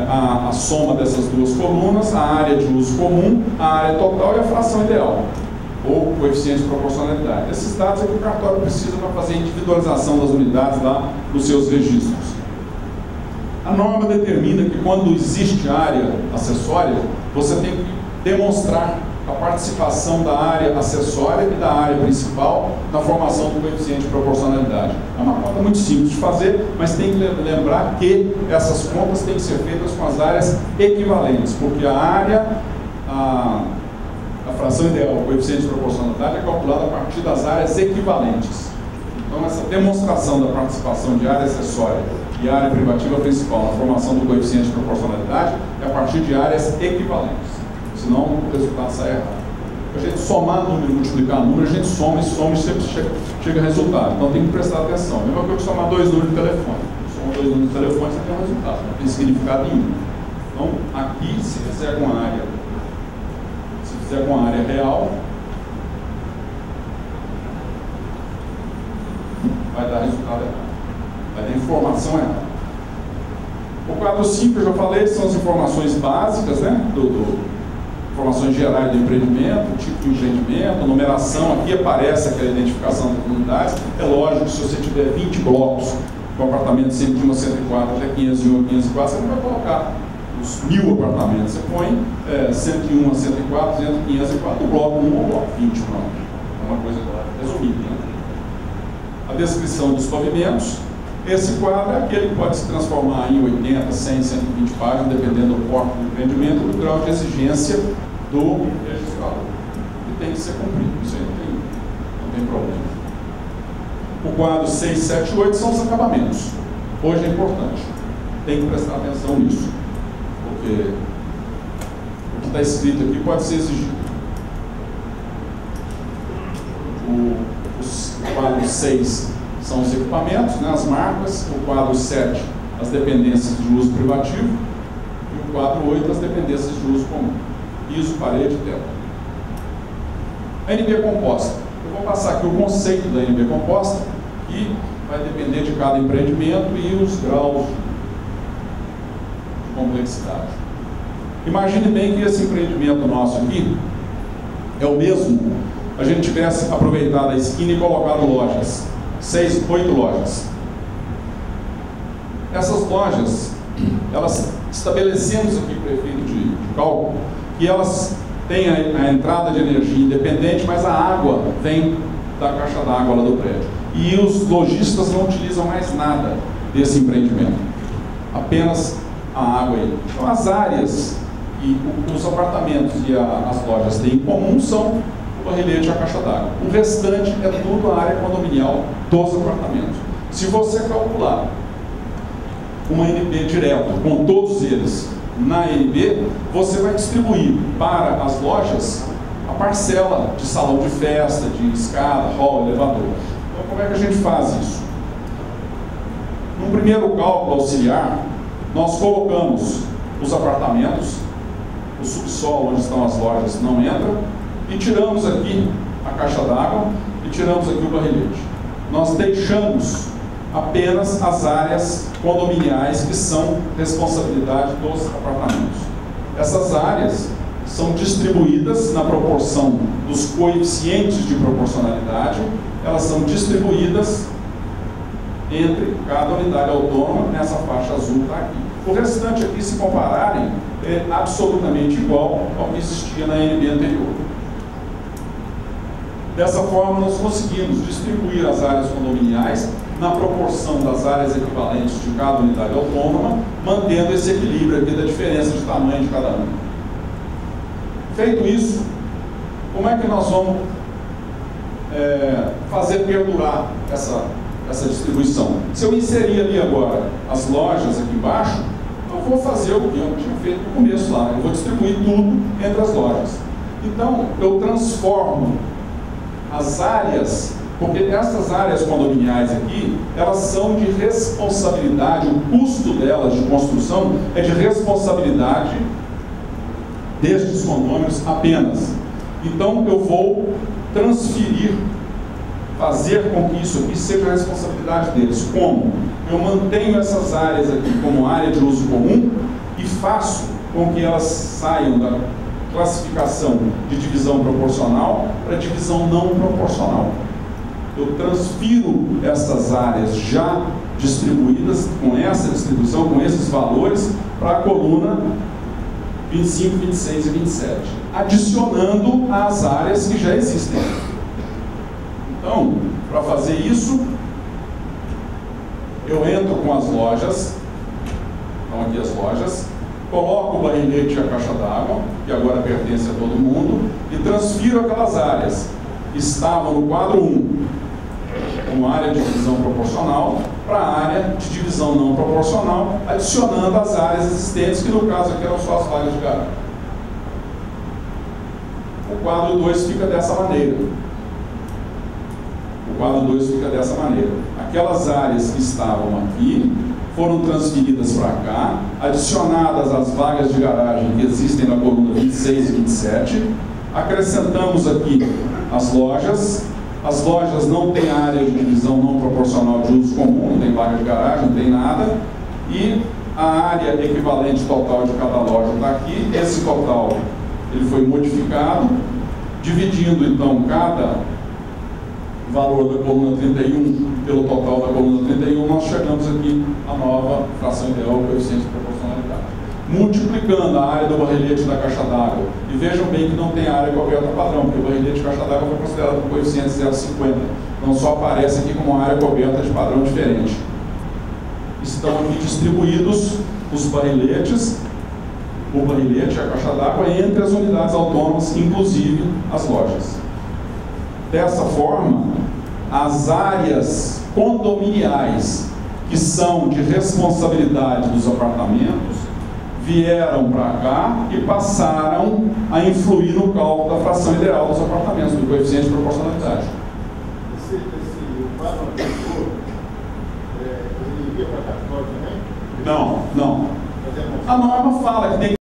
a soma dessas duas colunas, a área de uso comum, a área total e a fração ideal, ou coeficiente de proporcionalidade. Esses dados é que o cartório precisa para fazer a individualização das unidades lá nos seus registros. A norma determina que quando existe área acessória, você tem que demonstrar a participação da área acessória e da área principal na formação do coeficiente de proporcionalidade. É uma conta muito simples de fazer, mas tem que lembrar que essas contas têm que ser feitas com as áreas equivalentes, porque a área, a fração ideal, o coeficiente de proporcionalidade é calculado a partir das áreas equivalentes. Então, essa demonstração da participação de área acessória e área privativa principal na formação do coeficiente de proporcionalidade é a partir de áreas equivalentes. Senão o resultado sai errado. A gente somar número e multiplicar número, a gente soma e sempre chega a resultado. Então tem que prestar atenção. Mesma coisa que somar dois números de telefone. Soma dois números de telefone, você tem um resultado. Não tem significado nenhum. Então aqui, se fizer com a área real, vai dar resultado errado. Vai dar informação errada. O quadro 5, eu já falei, são as informações básicas, né? Informações gerais do empreendimento, tipo de empreendimento, numeração, aqui aparece aquela identificação das unidades. É lógico que se você tiver 20 blocos, com apartamento sempre de 1 a 104 até 501 a 504, você não vai colocar os 1000 apartamentos, você põe 101 a 104, 200 a 504, o bloco 1 ou o bloco 20, pronto. É uma coisa resumida. Né? A descrição dos pavimentos. Esse quadro é aquele que pode se transformar em 80, 100, 120 páginas, dependendo do porte do empreendimento e do grau de exigência do registrador. E tem que ser cumprido, isso aí não tem problema. O quadro 6, 7 e 8 são os acabamentos. Hoje é importante, tem que prestar atenção nisso, porque o que está escrito aqui pode ser exigido. O quadro 6 são os equipamentos, né, as marcas, o quadro 7, as dependências de uso privativo, e o quadro 8, as dependências de uso comum. Piso, parede e teto. A NB composta. Eu vou passar aqui o conceito da NB composta, que vai depender de cada empreendimento e os graus de complexidade. Imagine bem que esse empreendimento nosso aqui é o mesmo, a gente tivesse aproveitado a esquina e colocado lojas. 6, 8 lojas. Essas lojas, elas estabelecemos aqui para efeito de cálculo, que elas têm a entrada de energia independente, mas a água vem da caixa d'água lá do prédio. E os lojistas não utilizam mais nada desse empreendimento, apenas a água aí. Então as áreas e os apartamentos e as lojas têm em comum são o barrilhete e a caixa d'água. O restante é tudo a área condominial dos apartamentos. Se você calcular uma NB direto com todos eles na NB, você vai distribuir para as lojas a parcela de salão de festa, de escada, hall, elevador. Então como é que a gente faz isso? No primeiro cálculo auxiliar, nós colocamos os apartamentos, o subsolo onde estão as lojas não entra, e tiramos aqui a caixa d'água e tiramos aqui o barrilhete. Nós deixamos apenas as áreas condominiais que são responsabilidade dos apartamentos. Essas áreas são distribuídas na proporção dos coeficientes de proporcionalidade, elas são distribuídas entre cada unidade autônoma, nessa faixa azul está aqui. O restante aqui, se compararem, é absolutamente igual ao que existia na NB anterior. Dessa forma, nós conseguimos distribuir as áreas condominiais na proporção das áreas equivalentes de cada unidade autônoma, mantendo esse equilíbrio aqui da diferença de tamanho de cada uma. Feito isso, como é que nós vamos fazer perdurar essa distribuição? Se eu inserir ali agora as lojas aqui embaixo, eu vou fazer o que eu tinha feito no começo lá, eu vou distribuir tudo entre as lojas. Então, eu transformo as áreas, porque essas áreas condominiais aqui, elas são de responsabilidade, o custo delas de construção é de responsabilidade destes condôminos apenas. Então, eu vou transferir, fazer com que isso aqui seja a responsabilidade deles. Como? Eu mantenho essas áreas aqui como área de uso comum e faço com que elas saiam da classificação de divisão proporcional para divisão não proporcional. Eu transfiro essas áreas já distribuídas, com essa distribuição, com esses valores, para a coluna 25, 26 e 27, adicionando as áreas que já existem. Então, para fazer isso, eu entro com as lojas, estão aqui as lojas, coloco o barrilete e a caixa d'água, que agora pertence a todo mundo, e transfiro aquelas áreas que estavam no quadro 1, como área de divisão proporcional, para a área de divisão não proporcional, adicionando as áreas existentes, que no caso aqui eram só as vagas de garagem. O quadro 2 fica dessa maneira. O quadro 2 fica dessa maneira. Aquelas áreas que estavam aqui foram transferidas para cá, adicionadas às vagas de garagem que existem na coluna 26 e 27, acrescentamos aqui as lojas. As lojas não têm área de divisão não proporcional de uso comum, não tem vaga de garagem, não tem nada, e a área equivalente total de cada loja está aqui. Esse total ele foi modificado, dividindo então cada valor da coluna 31 pelo total da coluna 31, nós chegamos aqui à nova fração ideal, coeficiente de proporcionalidade. Multiplicando a área do barrilete da caixa d'água, e vejam bem que não tem área coberta padrão, porque o barrilete de caixa d'água foi considerado com coeficiente 0,50, então só aparece aqui como uma área coberta de padrão diferente. Estão aqui distribuídos os barriletes, o barrilete e a caixa d'água entre as unidades autônomas, inclusive as lojas. Dessa forma, as áreas condominiais que são de responsabilidade dos apartamentos vieram para cá e passaram a influir no cálculo da fração ideal dos apartamentos, do coeficiente de proporcionalidade. Esse quadro anterior, ele iria para cartório também? Não. A norma fala que tem